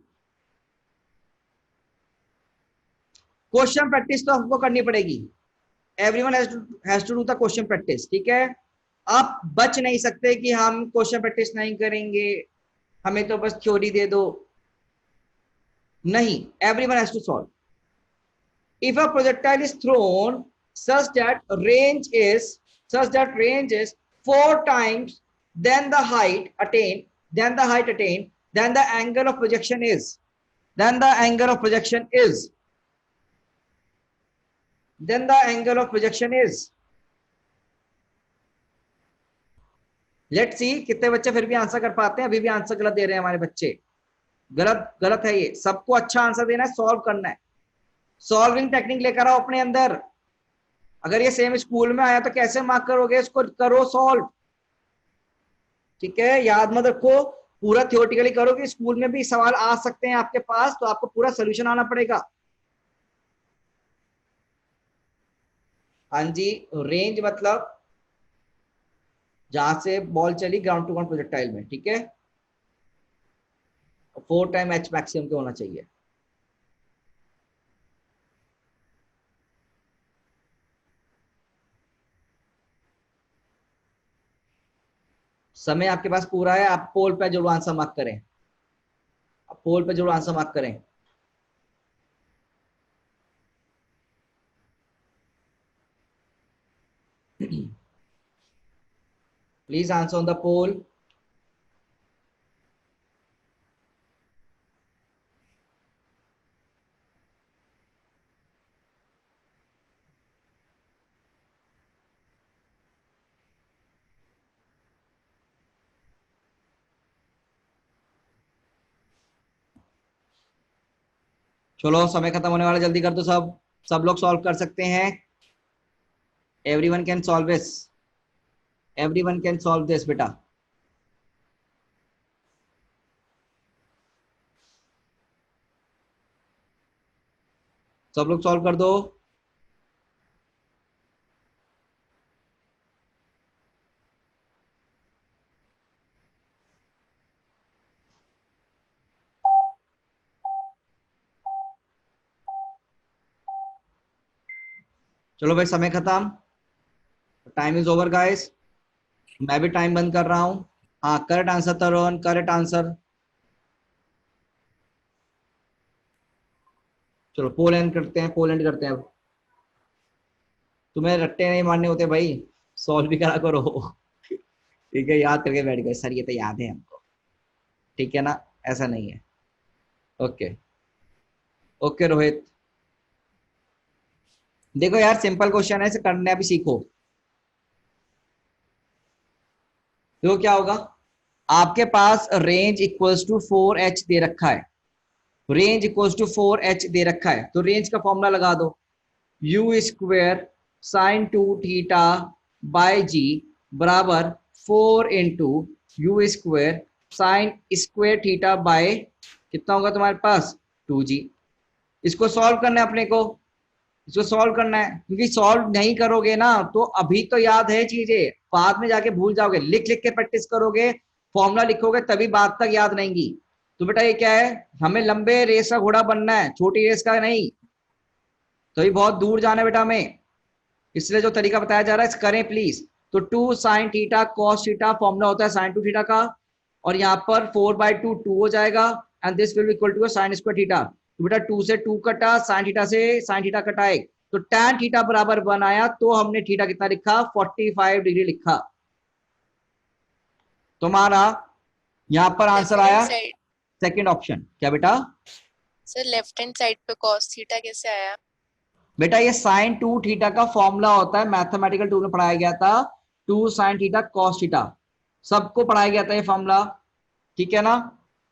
क्वेश्चन प्रैक्टिस तो हमको करनी पड़ेगी। Everyone has to do the question practice, ठीक है। आप बच नहीं सकते कि हम क्वेश्चन प्रैक्टिस नहीं करेंगे, हमें तो बस थ्योरी दे दो, नहीं, everyone has to solve. If a projectile is thrown such that range is 4 times then the height attained, then the angle of projection is, then the angle of projection is, then the angle of projection is, let's see कितने बच्चे फिर भी answer कर पाते हैं। अभी भी answer गलत दे रहे हैं हमारे बच्चे, गलत है ये। सबको अच्छा आंसर देना है, सॉल्व करना है, सॉल्विंग टेक्निक लेकर आओ अपने अंदर। अगर ये सेम स्कूल में आया तो कैसे मार्क करोगे, इसको करो सॉल्व, ठीक है। याद मत रखो पूरा थियोरेटिकली करोगे, स्कूल में भी सवाल आ सकते हैं आपके पास, तो आपको पूरा सोल्यूशन आना पड़ेगा। हाँ जी, रेंज मतलब जहां से बॉल चली ग्राउंड टू ग्राउंड प्रोजेक्टाइल में, ठीक है। 4 टाइम एच मैक्सिमम के होना चाहिए। समय आपके पास पूरा है, आप पोल पे जरूर आंसर मार्क करें, आप पोल पे जरूर आंसर मार्क करें। Please answer on the poll. चलो समय खत्म होने वाला, जल्दी कर दो सब लोग सॉल्व कर सकते हैं। Everyone can solve this, everyone can solve this बेटा। सब लोग सॉल्व कर दो। चलो भाई समय खत्म, टाइम इज ओवर गाइस। मैं भी टाइम बंद कर रहा हूं। हाँ करेक्ट आंसर तरुण, करेक्ट आंसर। चलो पोलैंड करते हैं, पोलैंड करते हैं। अब तुम्हें रट्टे नहीं मारने होते भाई, सॉल्व भी करा करो। ठीक है, याद करके बैठ गए सर, ये तो याद है हमको, ठीक है ना, ऐसा नहीं है। ओके ओके रोहित, देखो यार सिंपल क्वेश्चन है, इसे करना भी सीखो। देखो क्या होगा, आपके पास रेंज इक्वल्स टू 4h दे रखा है, रेंज इक्वल्स टू 4h दे रखा है, तो रेंज का फॉर्मूला लगा दो, u square sine 2 theta by g बराबर 4 into u square sine square theta by कितना होगा तुम्हारे पास 2g। इसको सॉल्व करना है अपने को, इसको सॉल्व करना है, क्योंकि सॉल्व नहीं करोगे ना तो अभी तो याद है चीजें, बाद में जाके भूल जाओगे। लिख लिख के प्रैक्टिस करोगे, फॉर्मूला लिखोगे तभी बात तक याद रहेंगी। तो बेटा ये क्या है, हमें लंबे रेस का घोड़ा बनना है, छोटी रेस का नहीं। तो ये बहुत दूर जाना है बेटा हमें, इसलिए जो तरीका बताया जा रहा है करें प्लीज। तो 2 sin theta cos theta formula होता है sin 2 थीटा का, और यहाँ पर 4/2 2 हो जाएगा, and this will equal to sin square theta. तो बेटा 2 से 2 कटा, sin थीटा से sin थीटा कटा एक, तो tan थीटा बराबर 1 आया, तो हमने थीटा कितना लिखा, 45 डिग्री लिखा। तुम्हारा यहाँ पर आंसर आया सेकंड ऑप्शन। क्या बेटा? सर लेफ्ट हैंड साइड पे cos थीटा कैसे आया? बेटा ये sin 2 थीटा का फॉर्मूला होता है, मैथमेटिकल टूल में पढ़ाया गया था, 2 sin थीटा cos थीटा, सबको पढ़ाया गया था ये फॉर्मूला, ठीक है ना?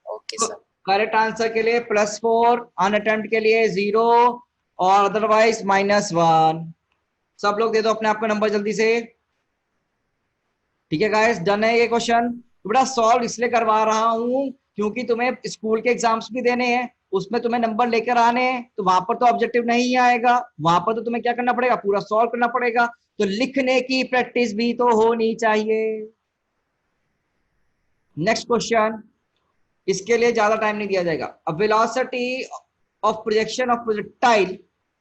ओके तो सर। करेक्ट आंसर के लिए +4, अनअटेम्प्ट के लिए 0 और अदरवाइज -1। सब लोग दे दो अपने आप को नंबर जल्दी से। ठीक है गाइस, डन है ये क्वेश्चन। तो बेटा सॉल्व इसलिए करवा रहा हूं क्योंकि तुम्हें स्कूल के एग्जाम्स भी देने हैं, उसमें तुम्हें नंबर लेकर आने हैं, तो वहां पर तो ऑब्जेक्टिव नहीं आएगा, वहां पर तो तुम्हें क्या करना पड़ेगा, पूरा सॉल्व करना पड़ेगा, तो लिखने की प्रैक्टिस भी तो होनी चाहिए। नेक्स्ट क्वेश्चन, इसके लिए ज्यादा टाइम नहीं दिया जाएगा। A velocity of projection of projectile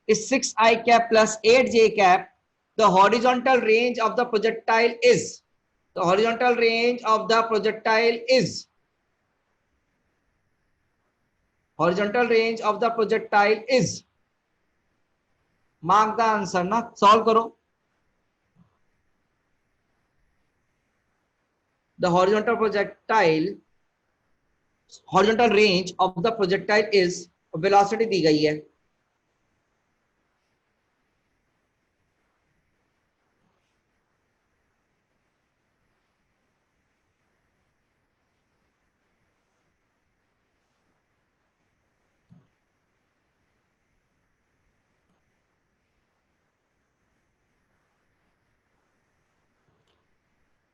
is 6i cap plus 8j cap. The horizontal range of the projectile is, the horizontal range of the projectile is, horizontal range of the projectile is, mark the answer ना, solve करो। The horizontal projectile, horizontal range of the projectile is, velocity दी गई है,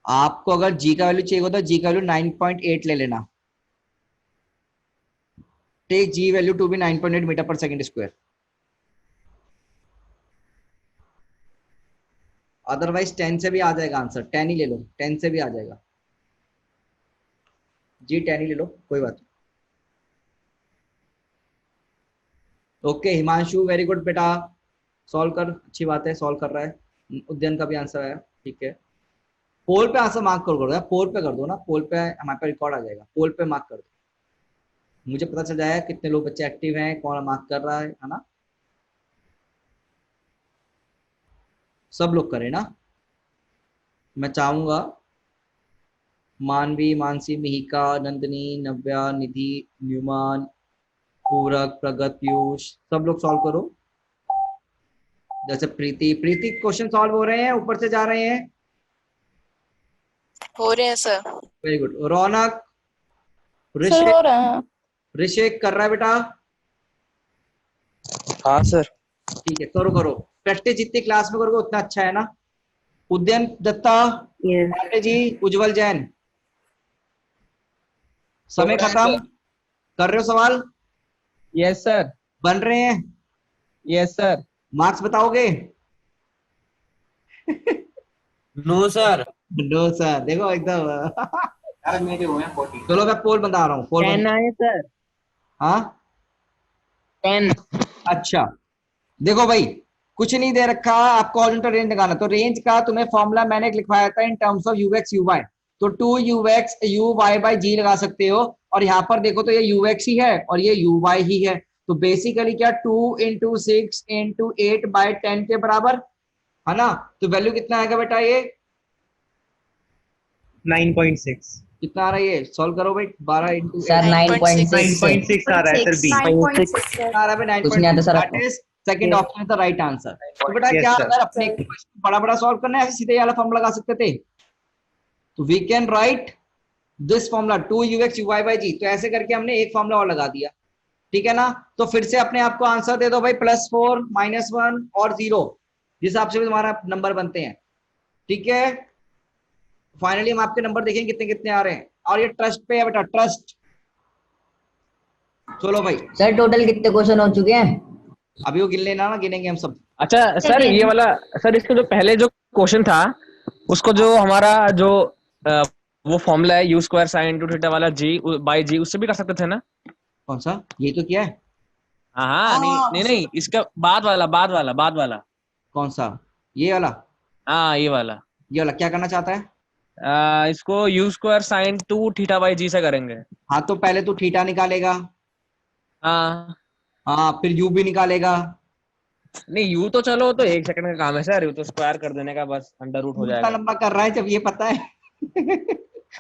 आपको अगर जी का value चाहिए होता है, जी का वैल्यू 9.8 ले लेना, take g value to be 9.8 metre पर सेकंड स्क्वायर, अदरवाइज 10 से भी आ जाएगा आंसर, 10 ही ले लो, 10 से भी आ जाएगा जी, 10 ही ले लो, कोई बात नहीं। ओके हिमांशु, वेरी गुड बेटा, सॉल्व कर, अच्छी बात है, सॉल्व कर रहा है। उद्यन का भी आंसर आया, ठीक है। पोल पे आंसर मार्क कर दो, पोल पे कर दो ना, पोल पे हमारे पास रिकॉर्ड आ जाएगा, पोल पे मार्क कर दो, मुझे पता चल जाएगा कितने लोग बच्चे एक्टिव हैं, कौन मार्क कर रहा है ना? सब लोग करें ना, मैं चाहूंगा मानवी, मानसी, मिहिका, नंदनी, नव्या, निधि, न्यूमान, पूरक, प्रगत, पीयूष, सब लोग सॉल्व करो। जैसे प्रीति, प्रीति क्वेश्चन सॉल्व हो रहे हैं, ऊपर से जा रहे हैं, हो रहे हैं sir. Very good. Raunak, sir Rishik, हो रहा है। ऋषिक कर रहा है बेटा, हाँ सर। ठीक है, करो करो, प्रैक्टिस जितनी क्लास में करोगे उतना अच्छा है ना। उद्यन दत्ता, पांडे जी, उज्जवल जैन, समय खत्म, कर रहे हो सवाल, यस सर। बन रहे हैं, यस सर। मार्क्स बताओगे? No sir. नो सर, देखो एकदम यार मेरे हुए हैं 40। चलो मैं पोल बता रहा हूँ, पोल 10 आए सर। हाँ 10। अच्छा, देखो भाई कुछ नहीं दे रखा, आपको हॉरिजॉन्टल रेंज निकालना, तो रेंज का तुम्हें फॉर्मूला मैंने लिखवाया था in terms of UX UI, तो 2ux uy बाई जी लगा सकते हो, और यहाँ पर देखो तो ये ux ही है और ये uy ही है, तो बेसिकली क्या 2 × 6 × 8/10 के बराबर है ना। तो वैल्यू कितना आएगा बेटा, ये 9.6 कितना आ रहा है, ये सॉल्व करो भाई, 12 × सर 9.6 9.6 आ रहा है सर बी। 9.6 आ रहा है कुछ नहीं आता सर आपको। 9.6, second option is the right answer. तो बेटा Yes, क्या sir. अगर अपने बड़ा बड़ा सॉल्व करना है, ऐसे सीधे वाला फॉर्मूला लगा सकते थे, तो we can write this formula 2ux uy by g, तो ऐसे करके हमने एक फॉर्मूला और लगा दिया, ठीक है ना। तो फिर से अपने आप को आंसर दे दो भाई, +4 -1 और 0, जिस हिसाब से भी तुम्हारा नंबर बनते हैं, ठीक है। फाइनली हम आपके नंबर देखेंगे कितने कितने आ रहे हैं, और ये ट्रस्ट पे है बेटा, ट्रस्ट। चलो भाई, सर टोटल कितने क्वेश्चन हो चुके हैं? अभी वो गिन लेना ना, गिनेंगे हम सब। अच्छा सर, ये वाला सर, इसका जो पहले जो क्वेश्चन था उसको जो हमारा जो वो फॉर्मूला है you square sine into theta वाला जी बाई जी, उससे भी कर सकते थे ना? कौन सा? ये तो क्या है? हाँ हाँ, नहीं नहीं नहीं, इसका बाद वाला। कौन सा? ये वाला? हाँ ये वाला। ये वाला क्या करना चाहता है? इसको u square sine two theta by g से करेंगे। हाँ तो पहले तो थीटा निकालेगा। हाँ हाँ फिर यू भी निकालेगा। नहीं, यू तो चलो तो 1 सेकंड का काम है सर, यू तो स्क्वायर कर देने का बस अंडर रूट हो तू इतना जाएगा। लंबा कर रहा है जब ये पता है।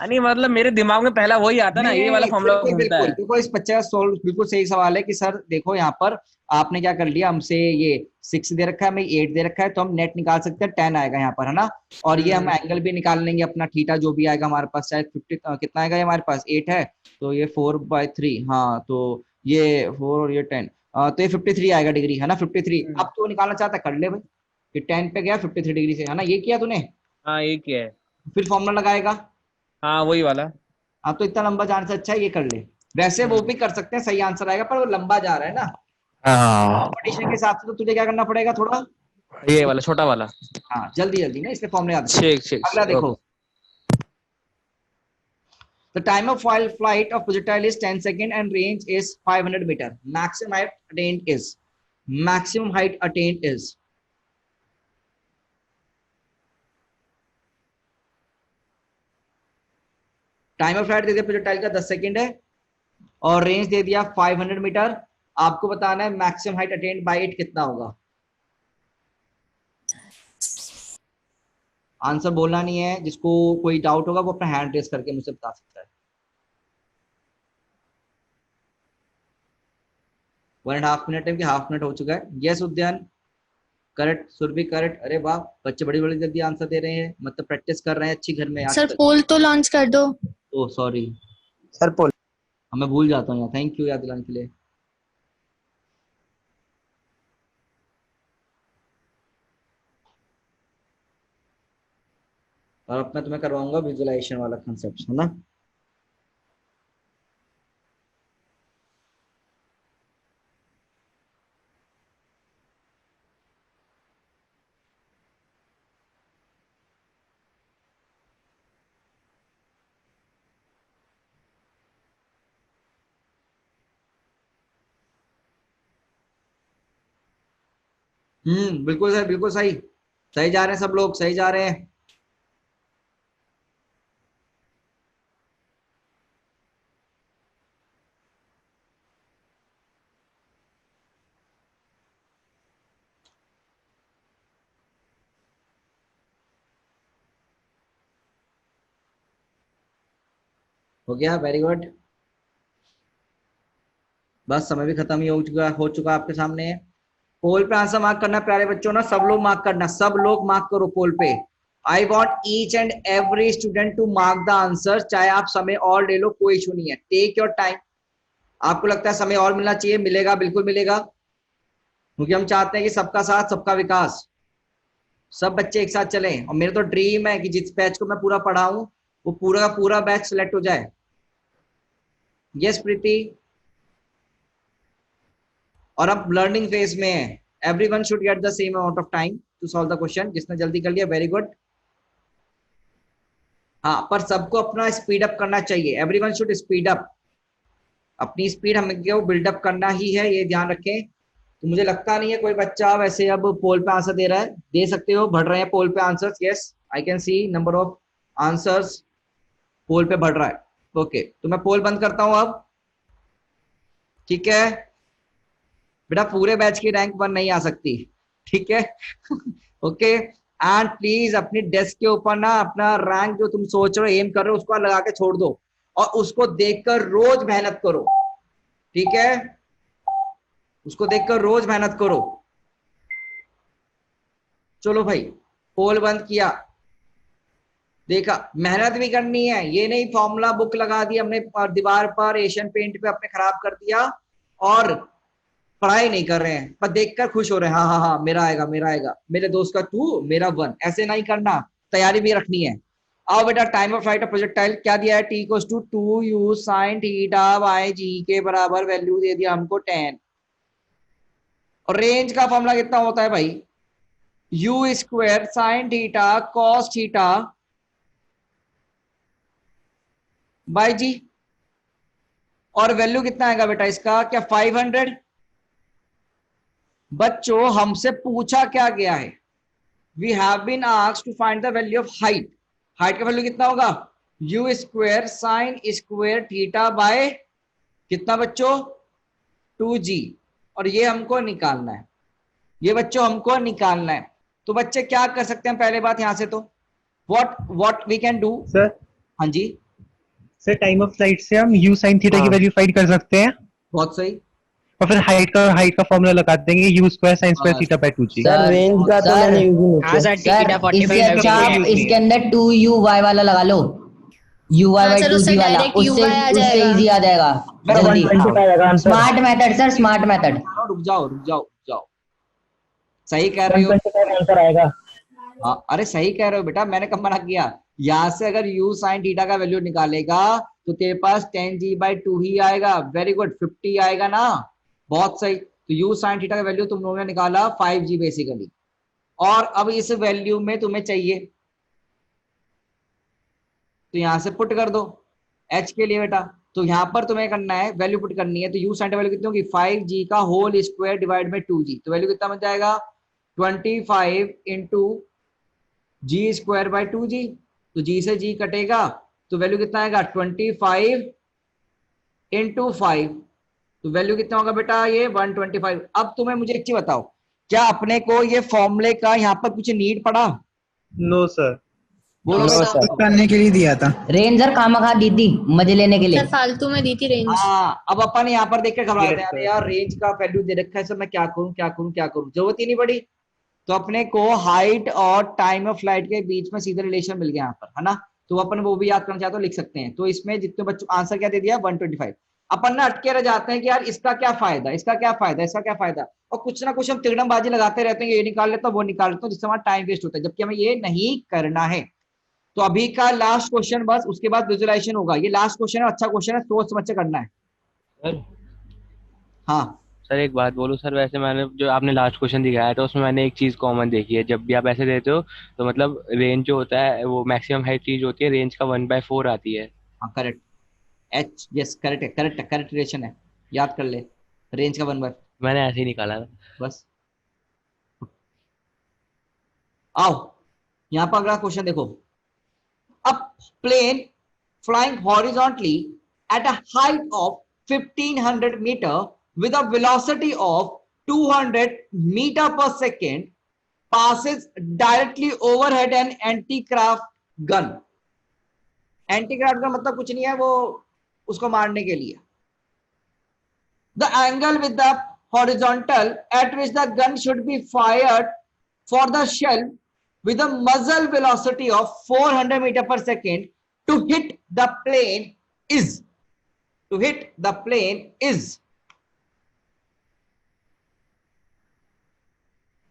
नहीं मतलब मेरे दिमाग में पहला वही आता ना, ये वाला फॉर्मूला बिल्कुल घूमता बिल्कुल, है। देखो इस बच्चे का सोल्व बिल्कुल सही सवाल है कि सर देखो यहाँ पर आपने क्या कर लिया, हमसे ये 6 दे रखा है, हमें 8 दे रखा है, तो हम नेट निकाल सकते हैं 10 आएगा यहाँ पर, है ना। और ये हम एंगल भी निकाल लेंगे अपना, थीटा जो भी आएगा हमारे पास, शायद 50 कितना आएगा, ये हमारे पास 8 है, तो ये 4/3, हाँ तो ये 4 और ये 10, तो ये 53 आएगा डिग्री, है ना 53। अब तो निकालना चाहता है कर ले भाई, ये 10 पे गया 53 डिग्री से, है ना, ये किया तूने। हाँ ये क्या है? फिर फॉर्मूला लगाएगा। हाँ वही वाला। हाँ तो इतना लंबा जाने से अच्छा है ये कर ले। वैसे वो भी कर सकते हैं, सही आंसर आएगा, पर वो लंबा जा रहा है ना हाँ कंपटीशन के हिसाब से, तो तुझे क्या करना पड़ेगा थोड़ा। ये वाला छोटा वाला। हाँ जल्दी जल्दी ना, इसलिए फॉर्मूला याद रखो। ठीक ठीक। अगला देखो, the time of flight of projectile is 10 second and range is 500 meter, maximum height attained is time of flight दे दिया प्रोजेक्टाइल का 10 सेकंड है और रेंज दे दिया 500 मीटर। आपको बताना है maximum height attend bye it कितना होगा। आंसर बोलना नहीं है, जिसको कोई डाउट होगा वो अपना हैंड रेस करके मुझसे बता सकता है। 1.5 मिनट है कि हाफ मिनट हो चुका है। यस उद्यान करेक्ट, सुरभि करेक्ट। अरे वाह, बच्चे बड़ी बड़ी जल्दी आंसर दे रहे हैं, मतलब प्रैक्टिस कर रहे हैं अच्छी घर में सर पोल तो लॉन्च कर दो। ओह सॉरी, सर पोल। मैं भूल जाता हूँ यार, थैंक यू याद दिलाने के लिए। और अब मैं तुम्हें करवाऊंगा विजुअलाइजेशन वाला कंसेप्ट, है ना। बिल्कुल सही, बिल्कुल सही, सही जा रहे हैं सब लोग, सही जा रहे हैं। हो गया, वेरी गुड। बस समय भी खत्म ही हो चुका आपके सामने। पोल पे आंसर मार्क करना प्यारे बच्चों ना, सब लोग मार्क करना, सब लोग मार्क करो पोल पे। I want each and every student to mark the answer, चाहे आप समय और ले लो, कोई इशू नहीं है, टेक योर टाइम। आपको लगता है समय और मिलना चाहिए, मिलेगा, बिल्कुल मिलेगा, क्योंकि हम चाहते हैं कि सबका साथ सबका विकास, सब बच्चे एक साथ चलें। और मेरा तो ड्रीम है कि जिस बैच को मैं पूरा पढ़ाऊं वो पूरा का पूरा बैच सिलेक्ट हो जाए। यस प्रीति। और अब लर्निंग फेज में है, everyone should get the same amount of time to solve the question. जिसने जल्दी कर लिया वेरी गुड। हाँ पर सबको अपना स्पीड अप करना चाहिए, एवरीवन शुड स्पीड अप, अपनी स्पीड हमें बिल्डअप करना ही है, ये ध्यान रखें। तो मुझे लगता नहीं है कोई बच्चा वैसे अब पोल पे आंसर दे रहा है, दे सकते हो, बढ़ रहे हैं पोल पे answers. Yes I can see number of answers poll पे बढ़ रहा है। ओके तो मैं पोल बंद करता हूं अब, ठीक है बेटा, पूरे बैच की रैंक 1 नहीं आ सकती, ठीक है। ओके एंड प्लीज अपनी डेस्क के ऊपर ना अपना रैंक जो तुम सोच रहे हो, एम कर रहे हो, उसको लगा के छोड़ दो और उसको देखकर रोज मेहनत करो, ठीक है, उसको देखकर रोज मेहनत करो। चलो भाई पोल बंद किया, देखा, मेहनत भी करनी है, ये नहीं फॉर्मूला बुक लगा दी हमने दीवार पर एशियन पेंट पे अपने खराब कर दिया और पढ़ाई नहीं कर रहे हैं, पर देखकर खुश हो रहे हैं, हाँ हाँ हाँ मेरा आएगा मेरा आएगा, मेरे दोस्त का 2 मेरा 1, ऐसे नहीं करना, तैयारी भी रखनी है। आओ बेटा, time of flight of projectile क्या दिया है, t equals to 2u sin theta by g के बराबर, वैल्यू दे दिया हमको 10। और रेंज का फॉर्मूला कितना होता है भाई, u square sine theta cos theta by g. और वैल्यू कितना आएगा बेटा इसका, क्या 500? बच्चों हमसे पूछा क्या गया है, we have been asked to find the value of height. Height का वैल्यू कितना होगा, u square sine square theta by कितना बच्चों, 2g। और ये हमको निकालना है, ये बच्चों हमको निकालना है। तो बच्चे क्या कर सकते हैं, पहले बात यहां से तो what we can do. Sir हाँ जी, सर टाइम ऑफ फ्लाइट से हम u sin थीटा की हाँ। वैल्यू फाइंड कर सकते हैं, बहुत सही। और फिर हाइट का फॉर्मूला लगा देंगे u square sine square theta bye 2g। Sir range का तो मैंने यूज ही नहीं हाँ किया। सर सर टिकट है इससे 45 अच्छा कोई आप use नहीं इसके है। अंदर 2uy वाला लगा लो, uy हाँ बाई सर, 2g उससे वाला, डायरेक्ट उससे UY आ उससे जाएगा। इजी आ जाएगा मेरा जल्दी। 125 आएगा answer. Smart method sir, smart method. रुक जाओ रुक जाओ रुक जाओ, सही कह रहे हो। 125 आंसर आएगा। हाँ अरे सही कह रहे हो बेटा, मैंने कब मना किया। यहां से अगर u साइन थीटा का वैल्यू निकालेगा तो तेरे पास 10g/2 ही आएगा। वेरी गुड, 50 आएगा ना, बहुत सही। तो u साइन थीटा का वैल्यू तुम लोगों ने निकाला 5g बेसिकली। और अब इस वैल्यू में तुम्हें चाहिए तो यहां से पुट कर दो h के लिए बेटा। तो यहां पर तुम्हें करना है, वैल्यू पुट करनी है। तो u साइन वैल्यू कितनी होगी, 5g का होल स्क्वायर डिवाइड में 2g। तो वैल्यू कितना बन जाएगा, 25 into ji square by 2g। तो g से g कटेगा तो वैल्यू कितना आएगा, 25 इंटू 5। तो वैल्यू कितना होगा बेटा, ये 125। अब तुम्हें मुझे एक चीज बताओ, क्या अपने को ये फॉर्मूले का यहाँ पर कुछ नीड पड़ा, नो सर। बोलो नो मैं सर। करने के लिए दिया था। रेंज सर खामखा दी थी मजे लेने के लिए। सर फालतू में दी थी रेंज। हाँ। अब अपन यहाँ पर देख के घबरा Yes, जाते हैं, अरे sir. यार रेंज का वैल्यू दे रखा है सर, मैं क्या करूं क्या करूं क्या करूं, जरूरत ही नहीं पड़ी। तो अपने को हाइट और टाइम ऑफ फ्लाइट के बीच में सीधा रिलेशन मिल गया यहाँ पर, है ना। तो अपन वो भी याद करना चाहते हो लिख सकते हैं। तो इसमें जितने बच्चों आंसर क्या दे दिया, 125। अपन ना अटके रह जाते हैं कि यार इसका क्या फायदा, इसका क्या फायदा, इसका क्या फायदा, और कुछ ना कुछ हम तिगड़मबाजी लगाते रहते हैं, ये निकाल लेता हूँ वो निकाल लेता हूँ, जिससे हमारा टाइम वेस्ट होता है, जबकि हमें ये नहीं करना है। तो अभी का लास्ट क्वेश्चन, बस उसके बाद विजुअलाइजेशन होगा। ये लास्ट क्वेश्चन है, अच्छा क्वेश्चन है, सोच समझ के करना है। सर हाँ सर एक बात बोलूं सर, वैसे मैंने जो आपने लास्ट क्वेश्चन दिखाया था उसमें मैंने एक चीज कॉमन देखी है, जब भी आप ऐसे देते हो तो मतलब रेंज जो होता है वो मैक्सिमम हाइट चीज होती है, रेंज का 1/4 आती है। हाँ करेक्ट, एच यस करेक्ट है, करेक्ट है, करेक्ट रिलेशन है, याद कर ले। रेंज का 1/, मैंने ऐसे ही निकाला था। बस। आओ यहां पर अगला क्वेश्चन देखो। A plane flying horizontally at a height of 1500 meter with a velocity of 200 meter per second passes directly overhead an anti-craft gun। Anti-craft gun मतलब कुछ नहीं है, वो उसको मारने के लिए। The angle with the horizontal at which the gun should be fired for the shell with a muzzle velocity of 400 meter per second to hit the plane is, to hit the plane is,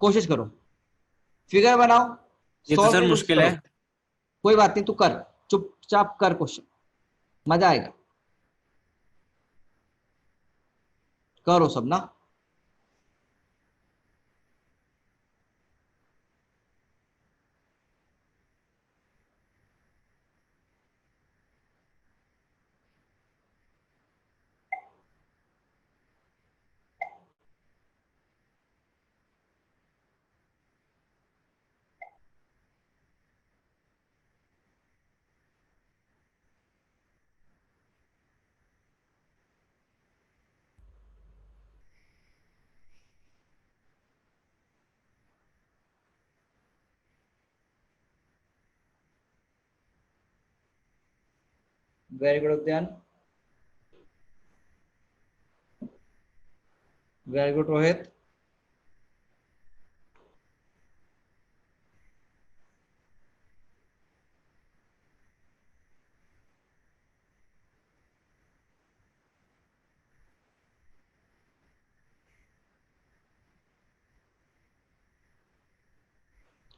कोशिश करो, figure बनाओ, ये तो solve sir करने की कोशिश मुश्किल करो। है। कोई बात नहीं, तू कर, चुपचाप कर क्वेश्चन, मजा आएगा। करो सब ना। Very good Udyan, very good Rohit.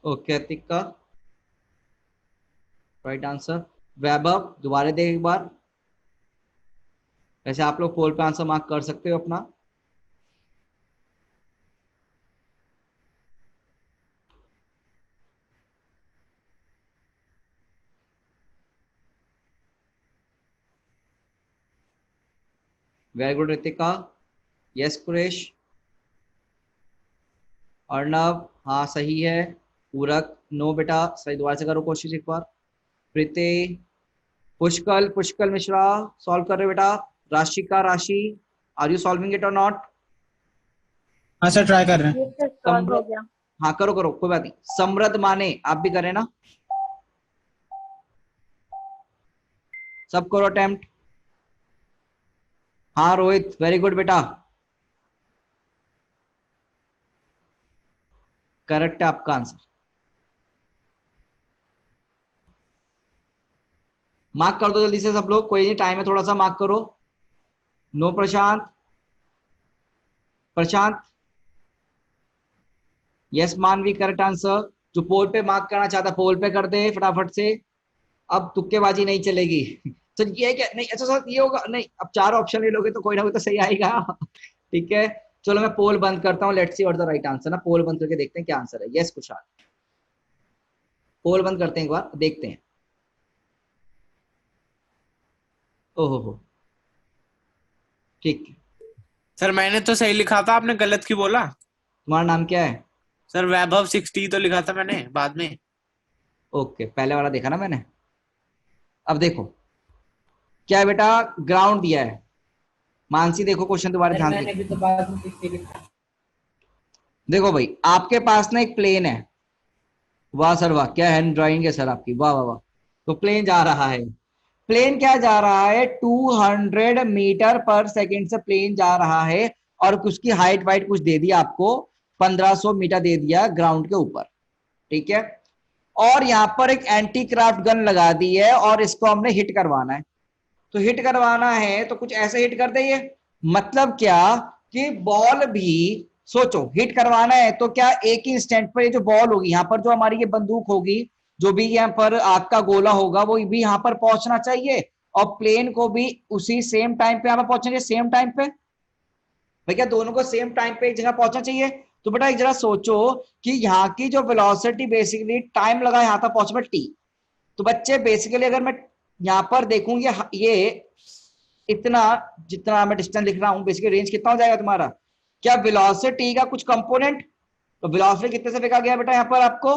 Okay Atika, right answer. Vaibhav दोबारा देख एक बार, वैसे आप लोग पोल पे आंसर मार्क कर सकते हो अपना। Very good Ritika. Yes Kuresh. Arnav, हाँ सही है। पूरक, नो बेटा, सही। दोबारा से करो कोशिश एक बार। प्रीति, पुष्कल, पुष्कल मिश्रा सॉल्व कर रहे हो बेटा। राशिका, राशि, आर यू सॉल्विंग इट और नॉट? हाँ सर ट्राई कर रहे हैं। Yes, sir. Solve हो गया. हाँ करो करो, कोई बात नहीं। समृद्ध माने, आप भी करें ना, सब करो अटेम्प्ट। हाँ रोहित, वेरी गुड बेटा, करेक्ट है आपका आंसर। मार्क कर दो जल्दी से सब लोग, कोई नहीं, टाइम है थोड़ा सा, मार्क करो। नो प्रशांत, प्रशांत, यस मानवी, करेक्ट आंसर। जो पोल पे मार्क करना चाहता पोल पे कर दे फटाफट से, अब तुक्केबाजी नहीं चलेगी। तो ये क्या, नहीं ऐसा सर ये होगा नहीं, अब 4 ऑप्शन ले लोगे तो कोई ना कोई तो सही आएगा। ठीक है, चलो मैं पोल बंद करता हूँ। Let's see what the right answer ना, पोल बंद करके देखते हैं क्या आंसर है। यस कुशाल, पोल बंद करते हैं एक बार, देखते हैं। ओहो हो, ठीक है। सर मैंने तो सही लिखा था, आपने गलत क्यों बोला? तुम्हारा नाम क्या है? सर वैभव 60 तो लिखा था मैंने बाद में। ओके, पहले वाला देखा ना मैंने। अब देखो क्या है बेटा, ग्राउंड दिया है। मानसी देखो क्वेश्चन दोबारा ध्यान से। मैंने भी तो बाद में 60 लिखा। देखो भाई, आपके पास ना एक प्लेन है। वाह सर वाह, क्या हैंड ड्राइंग है सर आपकी, वाह वाह वाह। तो प्लेन जा रहा है, प्लेन क्या जा रहा है, 200 मीटर पर सेकंड से प्लेन जा रहा है, और उसकी हाइट वाइट कुछ दे दिया आपको, 1500 मीटर दे दिया ग्राउंड के ऊपर। ठीक है, और यहाँ पर एक एंटी क्राफ्ट गन लगा दी है, और इसको हमने हिट करवाना है। तो हिट करवाना है तो कुछ ऐसे हिट कर दे, मतलब क्या कि बॉल भी, सोचो हिट करवाना है तो क्या एक ही इंस्टेंट पर ये जो बॉल होगी, यहाँ पर जो हमारी ये बंदूक होगी, जो भी यहाँ पर आग का गोला होगा, वो भी यहाँ पर पहुंचना चाहिए, और प्लेन को भी उसी सेम टाइम पे यहाँ पर पहुंचना चाहिए, सेम टाइम पे। भैया दोनों को सेम टाइम पे एक जगह पहुंचना चाहिए। तो बेटा एक जरा सोचो कि यहाँ की जो वेलोसिटी बेसिकली टाइम लगा यहाँ तक पहुंचने में टी। तो बच्चे बेसिकली अगर मैं यहाँ पर देखूं, ये इतना, जितना मैं डिस्टेंस लिख रहा हूं, बेसिकली रेंज कितना हो जाएगा तुम्हारा, क्या वेलोसिटी का कुछ कंपोनेंट, तो वेलोसिटी कितने से फेंका गया बेटा यहाँ पर आपको,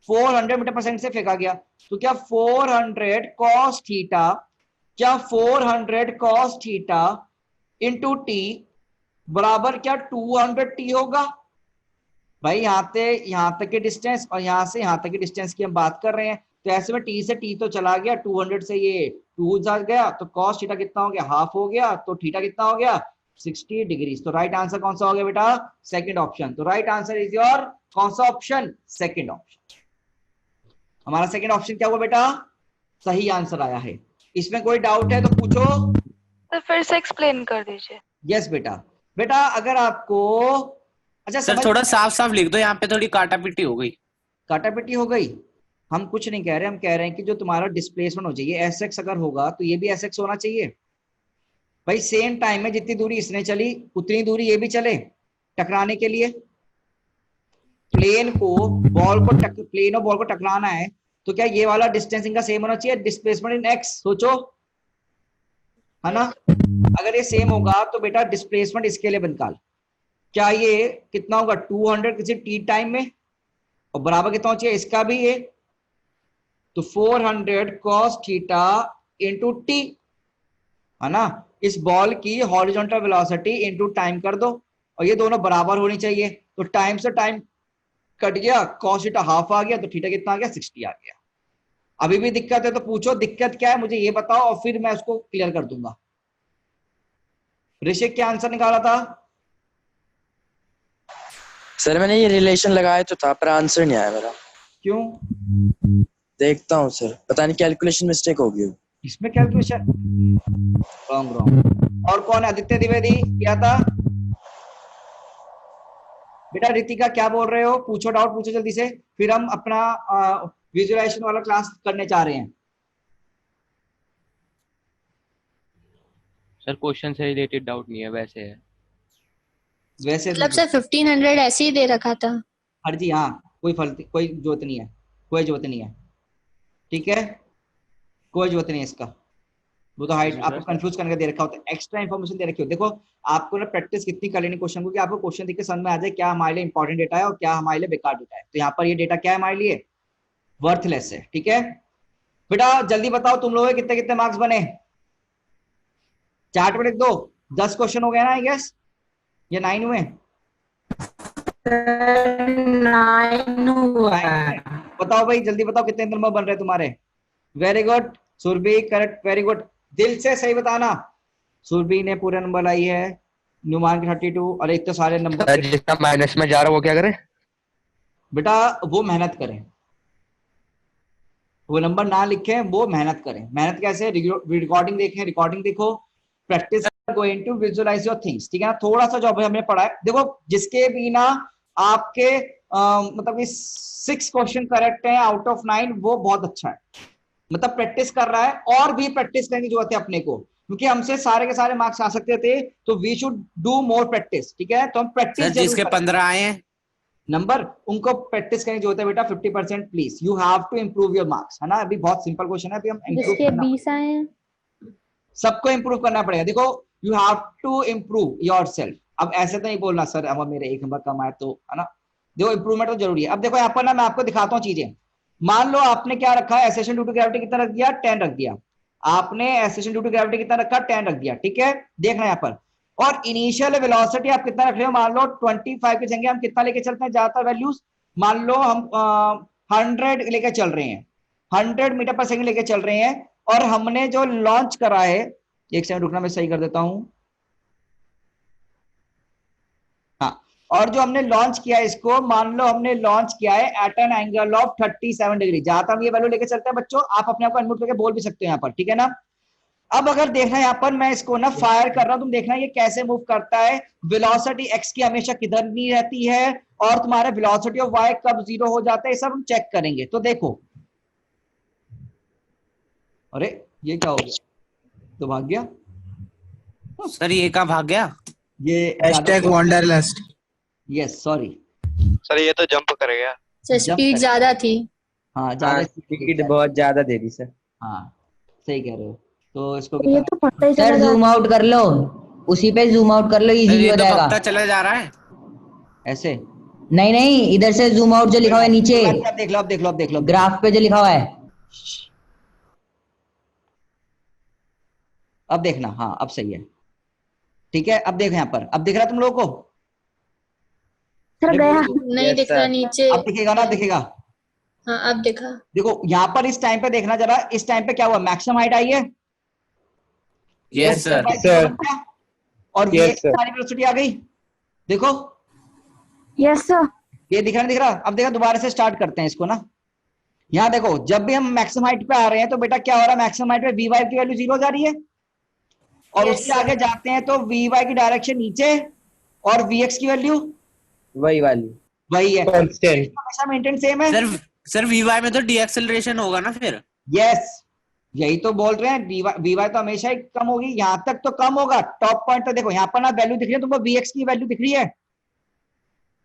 400 मीटर पर सेकंड से फेंका गया। तो क्या 400 cos थीटा, क्या 400 cos थीटा इंटू टी बराबर क्या 200 टी होगा? भाई यहाँ तक की डिस्टेंस और यहाँ से यहाँ तक की डिस्टेंस की हम बात कर रहे हैं, तो ऐसे में टी से टी तो चला गया, 200 से ये 2 जा गया, तो cos थीटा कितना हो गया, हाफ हो गया, तो थीटा कितना हो गया 60 डिग्री। तो राइट आंसर कौन सा हो गया बेटा, सेकंड ऑप्शन। तो राइट आंसर इज योर कौन सा ऑप्शन, सेकंड ऑप्शन। हमारा सेकंड ऑप्शन क्या हुआ बेटा, सही आंसर आया है। इसमें कोई डाउट है तो पूछो। तो फिर से एक्सप्लेन कर दीजिए। यस बेटा, बेटा अगर आपको, अच्छा सर समझ, थोड़ा साफ साफ लिख दो, यहाँ पे थोड़ी काटा पिटी हो गई। काटापिटी हो गई, हम कुछ नहीं कह रहे, हम कह रहे हैं कि जो तुम्हारा डिस्प्लेसमेंट हो चाहिए एस एक्स अगर होगा तो ये भी एस एक्स होना चाहिए। भाई सेम टाइम में जितनी दूरी इसने चली उतनी दूरी ये भी चले टकराने के लिए। प्लेन और बॉल को टकराना है, तो क्या ये वाला डिस्टेंस इनका सेम होना चाहिए, डिस्प्लेसमेंट इन एक्स, सोचो है ना। अगर ये सेम होगा तो बेटा डिस्प्लेसमेंट इसके लिए निकाल, क्या ये कितना होगा 200 किसी टी टाइम में, और बराबर कितना चाहिए इसका भी ये, तो 400 cos थीटा इंटू टी, है ना। इस बॉल की हॉरिजॉन्टल वेलोसिटी इंटू टाइम कर दो, और ये दोनों बराबर होनी चाहिए, तो टाइम से टाइम कट गया, cos थीटा हाफ आ गया, तो थीटा कितना आ गया 60 आ गया। अभी भी दिक्कत है तो पूछो, दिक्कत क्या है मुझे ये बताओ, और फिर मैं उसको क्लियर कर दूंगा। ऋषिक क्या आंसर निकाला था? सर मैंने ये रिलेशन लगाया तो था पर आंसर नहीं आया मेरा। क्यों? देखता हूँ सर, पता नहीं कैलकुलेशन मिस्टेक हो गई। इसमें कैलकुलेशन रॉन्ग। और कौन है? आदित्य द्विवेदी क्या था बेटा? रितिका क्या बोल रहे हो, पूछो, डाउट पूछो जल्दी से, फिर हम अपना विजुअलाइजेशन वाला क्लास करने चाह रहे हैं। सर क्वेश्चन से रिलेटेड डाउट नहीं है, वैसे है। वैसे मतलब सर 1500 ऐसे ही दे रखा था। हर जी हाँ, कोई जरूरत नहीं है, कोई जरूरत नहीं है, ठीक है, कोई जरूरत नहीं है इसका। वो तो हाइट आपको कंफ्यूज करने का दे रखा होता है, एक्स्ट्रा इन्फॉर्मेशन दे रखी होती है। देखो आपको ना प्रैक्टिस कितनी कर लेनी क्वेश्चन को कि आपको क्वेश्चन देख के समझ में आ जाए क्या हमारे लिए इंपॉर्टेंट डेटा है और क्या हमारे लिए बेकार डेटा है। तो यहाँ पर ये डेटा क्या है हमारे लिए, वर्थलेस है। ठीक है बेटा, जल्दी बताओ तुम लोगों के कितने कितने मार्क्स बने, चार्ट में लिख दो। 10 क्वेश्चन हो गए ना आई गेस, या 9 हुए? 9 हुआ है। बताओ भाई जल्दी बताओ कितने नंबर बन रहे हैं तुम्हारे। Very good Surabhi, correct, very good, दिल से सही बताना। सुरभि ने पूरे नंबर लाई है, नुमान की 32। अरे इतने सारे नंबर, जितना माइनस में जा रहा है वो क्या करे? बेटा वो मेहनत करें, वो नंबर ना लिखें, वो मेहनत करें। मेहनत कैसे, रिकॉर्डिंग देखें, रिकॉर्डिंग देखो, practice going to visualise your things. ठीक है ना, थोड़ा सा जो हमने पढ़ा है देखो, जिसके बिना आपके मतलब 6 क्वेश्चन करेक्ट है आउट ऑफ 9, वो बहुत अच्छा है, मतलब प्रैक्टिस कर रहा है। और भी प्रैक्टिस करने की जरूरत है अपने को, क्योंकि हमसे सारे के सारे मार्क्स आ सकते थे, तो we should do more practice. ठीक है, तो हम प्रैक्टिस जिसके 15 आए हैं नंबर, उनको प्रैक्टिस करने की जरूरत है बेटा। 50% please, you have to improve your marks, है ना। अभी बहुत सिंपल क्वेश्चन है, अभी हम जिसके 20 आए हैं सबको इंप्रूव करना पड़ेगा। देखो you have to improve yourself. अब ऐसे तो नहीं बोलना सर अब मेरे 1 नंबर कम आए तो, है ना। देखो इंप्रूवमेंट तो जरूरी है। अब देखो यहाँ पर ना मैं आपको दिखाता हूँ चीजें। मान लो आपने क्या रखा है, एसेशन ड्यू टू ग्रेविटी कितना रख दिया, 10 रख दिया। आपने एसेशन ड्यू टू ग्रेविटी कितना रखा, 10 रख दिया। ठीक है, देखना यहाँ पर। और इनिशियल वेलोसिटी आप कितना रख रहे हो, मान लो 25 की जगह हम कितना लेके चलते हैं ज्यादातर वैल्यूज, मान लो हम 100 लेके चल रहे हैं, 100 मीटर पर सेकंड लेके चल रहे हैं। और हमने जो लॉन्च करा है, एक सेकंड रुकना मैं सही कर देता हूं, हाँ, और जो हमने लॉन्च किया है इसको, मान लो हमने लॉन्च किया है at an angle of 37 degree. जहां तक हम ये वैल्यू लेके चलते हैं बच्चों, आप अपने आप को अनम्यूट करके बोल भी सकते हो यहाँ पर, ठीक है ना। अब अगर देखना यहाँ पर मैं इसको ना फायर कर रहा हूं, तुम देखना ये कैसे मूव करता है। वेलोसिटी एक्स की हमेशा किधर नहीं रहती है, और तुम्हारा वेलोसिटी ऑफ वाई कब 0 हो जाता है, ये सब हम चेक करेंगे। तो देखो, अरे ये क्या हो गया, तो भाग गया सर, ये कहाँ भाग गया? ये वंडरलस्ट। यस सॉरी सर ये तो जंप करेगा। सर स्पीड ज्यादा थी। हाँ ज्यादा टिकट बहुत ज्यादा दे दी सर। हाँ सही कह रहे हो। तो इसको ये तो पता ही चला सर जूम आउट कर लो, उसी पे जूम आउट कर लो, सर, इजी ये हो तो जाएगा। भगता चला जा रहा है। ऐसे नहीं नहीं, इधर से जूम आउट जो लिखा हुआ है नीचे, अब देख लो, अब देख लो, अब देख लो, ग्राफ पे जो लिखा हुआ है। अब देखना, हाँ अब सही है। ठीक है, अब देखो यहाँ पर, अब दिख रहा है तुम लोगों को? सर गया नहीं दिख रहा नीचे। अब दिखेगा ना, दिखेगा। हाँ अब दिखा। देखो यहाँ पर इस टाइम पे देखना जरा, इस टाइम पे क्या हुआ, मैक्सिमम हाइट आई है। Yes sir. सर। और Yes, ये sir. सारी वेलोसिटी आ गई, देखो यस सर। ये दिख रहा नहीं दिख रहा। अब देखो दोबारा से स्टार्ट करते हैं इसको ना। यहाँ देखो, जब भी हम मैक्सिमम हाइट पे आ रहे हैं तो बेटा क्या हो रहा है, मैक्सिमम हाइट पे वी वाई की वैल्यू 0 हो जा रही है, और Yes, उससे sir. आगे जाते हैं तो वी वाई की डायरेक्शन नीचे, और वी एक्स की वैल्यू वही वाली। वही है, कांस्टेंट। हमेशा मेंटेन सेम है। सर वीवाई में तो डीएक्सेलरेशन होगा ना फिर? यस यही तो बोल रहे हैं, वी वाई तो हमेशा ही कम होगी, यहाँ तक तो कम होगा। टॉप पॉइंट तो देखो यहाँ पर ना वैल्यू दिख रही है तुमको, वी एक्स की वैल्यू दिख रही है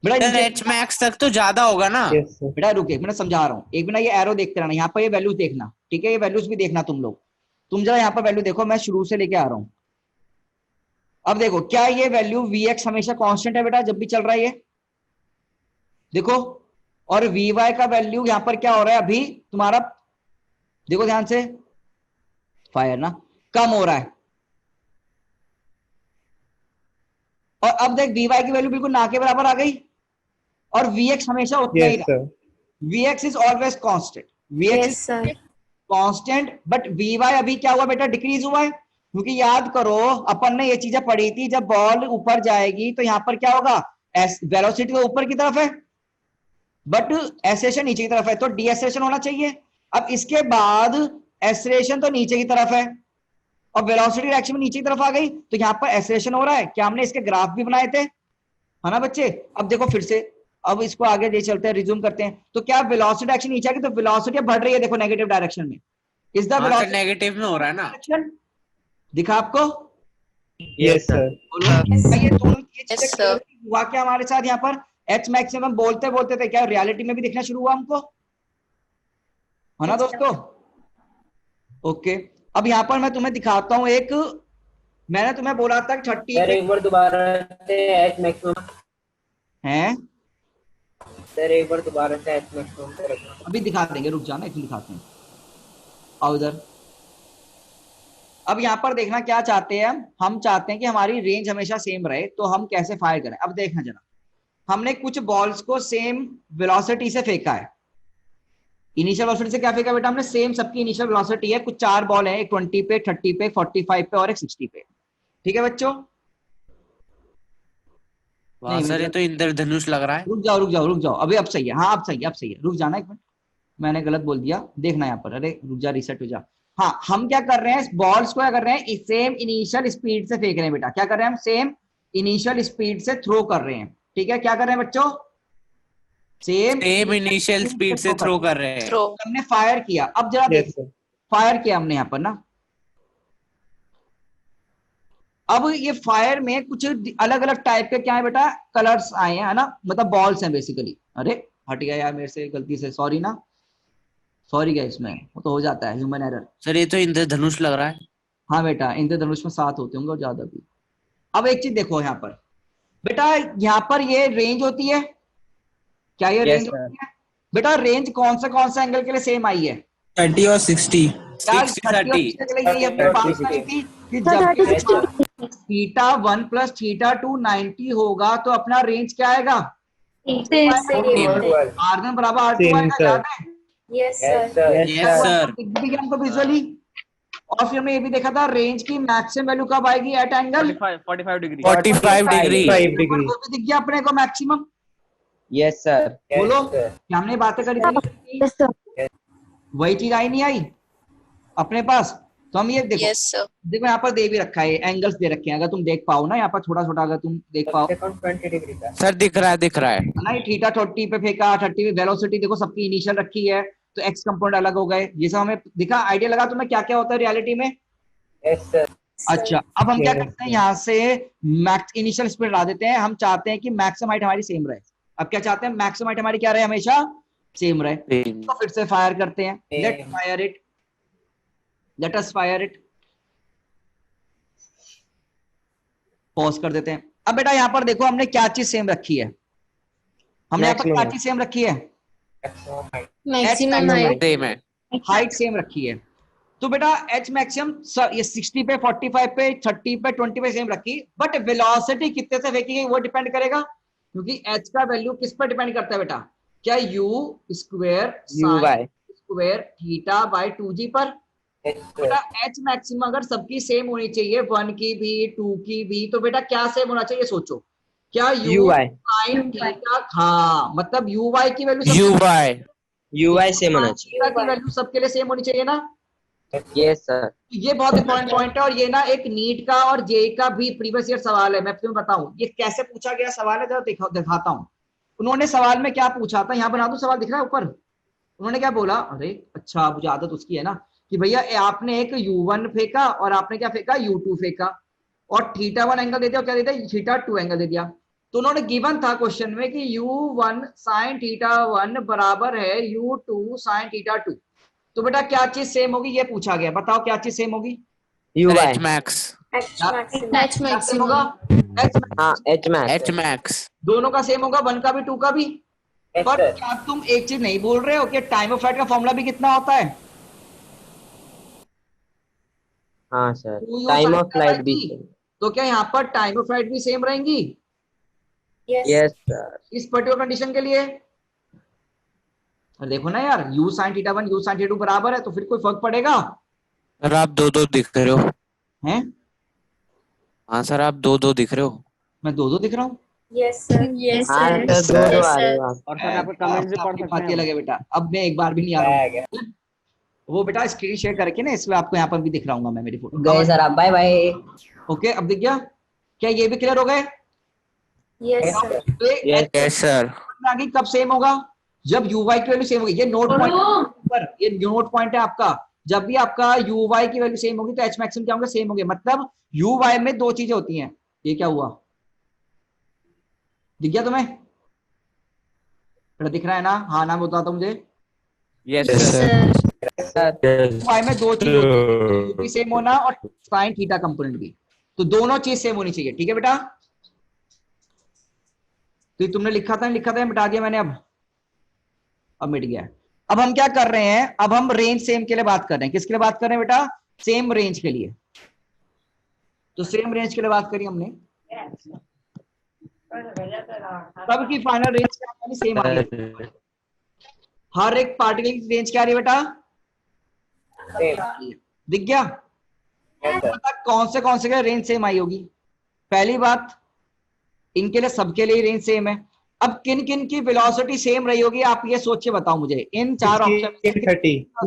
बेटा। सर नीचे- एच मैक्स तक तो ज्यादा होगा ना? Yes sir. बेटा रुके, मैं समझा रहा हूँ, एक बिना ये एरो देखते रहना, यहाँ पर ये वैल्यूज देखना, ठीक है। ये वैल्यूज भी देखना तुम लोग, तुम जरा यहाँ पर वैल्यू देखो, मैं शुरू से लेके आ रहा हूँ। अब देखो, क्या ये वैल्यू वी एक्स हमेशा कांस्टेंट है बेटा जब भी चल रहा है ये, देखो। और वी वाई का वैल्यू यहाँ पर क्या हो रहा है अभी तुम्हारा, देखो ध्यान से, फायर ना कम हो रहा है। और अब देख वी वाई की वैल्यू बिल्कुल ना के बराबर आ गई, और वी एक्स हमेशा उतना ही यस रहा। Sir. V X is always constant, V X yes sir. Constant, but V Y अभी क्या हुआ बेटा, डिक्रीज हुआ है। क्योंकि याद करो अपन ने ये चीजें पढ़ी थी, जब बॉल ऊपर जाएगी तो यहाँ पर क्या होगा, वेलोसिटी तो ऊपर की तरफ है बट एसेलेरेशन नीचे की तरफ है, तो डीएसेलेरेशन होना चाहिए। अब इसके बाद एसेलेरेशन तो नीचे की तरफ है, और वेलोसिटी डायरेक्शन में नीचे की तरफ आ गई, तो यहाँ पर एसेलेरेशन हो रहा है। क्या हमने इसके ग्राफ भी बनाए थे, है ना बच्चे। अब देखो फिर से, अब इसको आगे ले चलते हैं, रिज्यूम करते हैं। तो क्या वेलोसिटी डायरेक्शन नीचे आ गई, तो वेलोसिटी बढ़ रही है, देखो नेगेटिव डायरेक्शन में। इज द वेलोसिटी नेगेटिव में हो रहा है ना? डायरेक्शन दिखा आपको, यस सर। बोलो क्या ये दोनों ये चीजें Yes, sir. हुआ क्या हमारे साथ यहाँ पर। एच मैक्सिमम बोलते बोलते थे, क्या रियलिटी में भी दिखना शुरू हुआ हमको, है ना दोस्तों। ओके, अब यहाँ पर मैं तुम्हें दिखाता हूँ एक, मैंने तुम्हें बोला था 30 एक बार दोबारा से एच मैक्सिमम है, सर, एक बार दोबारा से एच मैक्सिमम पे रखना। अभी दिखा देंगे, रुक जाना एक दिखाते हैं। आओ इधर। अब यहाँ पर देखना क्या चाहते हैं हम चाहते हैं कि हमारी रेंज हमेशा सेम रहे, तो हम कैसे फायर करें। अब देखना जरा, हमने कुछ बॉल्स को सेम वेलोसिटी से फेंका है। इनिशियल वेलोसिटी से क्या फेंका बेटा हमने, सेम सबकी इनिशियल वेलोसिटी है। कुछ 4 बॉल है, एक 20 पे, 30 पे, 45 पे और एक 60 पे। ठीक है बच्चों? वाह सर, ये तो इंद्रधनुष लग रहा है। रुक जाओ रुक जाओ रुक जाओ, अभी अब सही है। हाँ अब सही है, अब सही है। रुक जाना एक मिनट, मैंने गलत बोल दिया, देखना यहाँ पर। अरे रुक जा, रिसेट हो जा। हाँ, हम क्या कर रहे हैं, बॉल्स को क्या कर रहे हैं, सेम इनिशियल स्पीड से फेंक रहे हैं बेटा। क्या कर रहे हैं हम, सेम इनिशियल स्पीड से थ्रो कर रहे हैं। ठीक है, क्या कर रहे हैं बच्चों, सेम इनिशियल स्पीड से थ्रो कर रहे हैं। थ्रो। हमने फायर किया। अब जरा देखो, फायर किया हमने यहाँ पर ना। अब ये फायर में कुछ अलग अलग टाइप के क्या है बेटा, कलर्स आए हैं, है ना, मतलब बॉल्स हैं बेसिकली। अरे हट गया यार मेरे से गलती से, सॉरी ना, सॉरी गाइस, इसमें वो तो हो जाता है, ह्यूमन एरर। सर ये तो इंद्रधनुष लग रहा है। हाँ बेटा, इंद्रधनुष में 7 होते होंगे और ज्यादा भी। अब एक चीज देखो यहाँ पर बेटा, यहाँ पर ये रेंज होती है क्या, ये रेंज होती है बेटा। रेंज कौन सा एंगल के लिए सेम आई है, 30 और 60। 60 के लिए यही अपनी बात करी थी कि जब थीटा 1 प्लस थीटा 2 90 होगा तो अपना रेंज क्या आएगा, R1 बराबर R2 आएगा, याद है? Yes yes sir. Yes sir. हमको विजुअली। और फिर हमने ये भी देखा था, रेंज की मैक्सिमम वैल्यू कब आएगी, एट एंगल 45 डिग्री। 5 डिग्री। तो दिख गया अपने को मैक्सिमम। Yes sir. बोलो, क्या हमने बातें करी थी, यस सर। वही चीज आई नहीं आई अपने पास। तो हम ये देखो, यस सर। देखो यहाँ पर दे भी रखा है, एंगल्स दे रखे हैं, अगर तुम देख पाओ ना, यहाँ पर छोटा छोटा अगर तुम देख पाओ 20 डिग्री का। सर दिख रहा है। ना, थीटा 30 पे फेंका, 30 पे वेलोसिटी देखो सबकी इनिशियल रखी है, तो एक्स कंपोनेंट अलग हो गए। ये सब हमें दिखा, आइडिया लगा तुम्हें क्या क्या होता है रियलिटी में। Yes sir. अच्छा, अब हम क्या करते हैं, यहाँ से मैक्स इनिशियल स्पीड ला देते हैं। हम चाहते हैं कि मैक्सिमम हाइट हमारी सेम रहे। अब क्या चाहते हैं, मैक्सिमम हाइट हमारी क्या रहे, हमेशा सेम रहे। तो फिर से फायर करते हैं, let fire it, let us fire it. Pause कर देते हैं। अब बेटा यहाँ पर देखो, हमने क्या चीज सेम रखी है, हमने यहाँ पर क्या चीज सेम रखी है, मैक्सिमम हाइट। हाइट सेम रखी है। तो बेटा एच मैक्सिमम ये 60 पे, 45 पे, 30 पे, 20 पे सेम रखी, बट वेलोसिटी कितने से फेंकी गई वो डिपेंड करेगा, क्योंकि एच का वैल्यू किस पर डिपेंड करता है बेटा, क्या you square sine square theta bye 2g पर। बेटा एच मैक्सिमम अगर सबकी सेम होनी चाहिए, 1 की भी 2 की भी, तो बेटा क्या सेम होना चाहिए, सोचो, क्या यू साइन थीटा, हाँ मतलब यू वाई की वैल्यू सेम होना चाहिए। की वैल्यू सबके लिए सेम होनी चाहिए ना। Yes sir. ये बहुत इंपॉर्टेंट पॉइंट है, और ये ना एक नीट का और जेई का भी प्रीवियस ईयर सवाल है। मैं तुम्हें बताऊं ये कैसे पूछा गया सवाल है, जरा दिखाता हूं। उन्होंने सवाल में क्या पूछा था, यहाँ बना दो, सवाल दिख रहा है ऊपर। उन्होंने क्या बोला, अरे अच्छा मुझे आदत उसकी है ना, कि भैया आपने एक U1 फेंका और आपने क्या फेंका, U2 फेंका, और θ1 एंगल दे दिया, और क्या दे दिया, θ2 एंगल दे दिया। तो उन्होंने गिवन था क्वेश्चन में कि U1 sin θ1 बराबर है U2 sin θ2। तो बेटा क्या चीज सेम होगी, ये पूछा गया, बताओ क्या चीज सेम होगी, एच मैक्स। एच मैक्सिमम होगा, एच मैक्स। दोनों का सेम होगा, 1 का भी 2 का भी। पर क्या तुम एक चीज नहीं बोल रहे हो कि टाइम ऑफ फ्लाइट का फॉर्मूला भी कितना होता है, हाँ सर, टाइम ऑफ फ्लाइट भी। तो क्या यहाँ पर टाइम ऑफ फ्लाइट भी सेम रहेंगी, यस सर। इस पर्टिकुलर कंडीशन के लिए। देखो ना यार, u sin θ1 u sin θ2 बराबर है, तो फिर कोई फर्क पड़ेगा, सर आप 2-2 दिख रहे हो। हैं? हाँ सर आप 2-2 दिख रहे हो। मैं 2-2 दिख रहा हूँ, यस सर। यस हाँ सर। सर, दो आ रहे हो। और सर आपको कमेंट से पढ़ सकते हैं। लगे बेटा, अब मैं एक बार भी नहीं आ रहा हूँ, वो बेटा स्क्रीन शेयर करके ना, इसलिए आपको यहाँ पर भी दिख रहा हूँ मैं, मेरी फोटो गए सर आप, बाय बाय। ओके, अब दिख गया, क्या ये भी क्लियर हो गए। Yes sir. Yes sir. आगे कब सेम होगा, जब यू वाई की वैल्यू सेम होगी। ये नोट पॉइंट पर, ये नोट पॉइंट है आपका, जब भी आपका यू वाई की वैल्यू सेम होगी तो एच मैक्सिमम क्या होंगे, सेम होंगे। मतलब यू वाई में 2 चीजें होती हैं। ये क्या हुआ, दिख गया तुम्हें, दिख रहा है ना, हाँ ना बताता हूँ मुझे, yes Yes, sir sir. Phi में दो चीज होती है, सेम होना और साइन थीटा कंपोनेंट भी, तो दोनों चीज सेम होनी चाहिए। ठीक है बेटा, तो तुमने लिखा था मिटा दिया मैंने, अब मिट गया। अब हम क्या कर रहे हैं, अब हम रेंज सेम के लिए बात कर रहे हैं। किसके लिए बात कर रहे हैं बेटा? सेम रेंज के लिए। तो सेम रेंज के लिए बात करी हमने, सबकी फाइनल रेंज क्या आ रही? सेम आ रही है। हर एक पार्टिकल की रेंज क्या आ रही है बेटा? दिख गया? पता कौन से के रेंज सेम आई होगी? पहली बात, इनके लिए सबके लिए रेंज सेम है। अब किन किन की वेलोसिटी सेम रही होगी, आप ये सोच के बताओ मुझे, इन चार ऑप्शन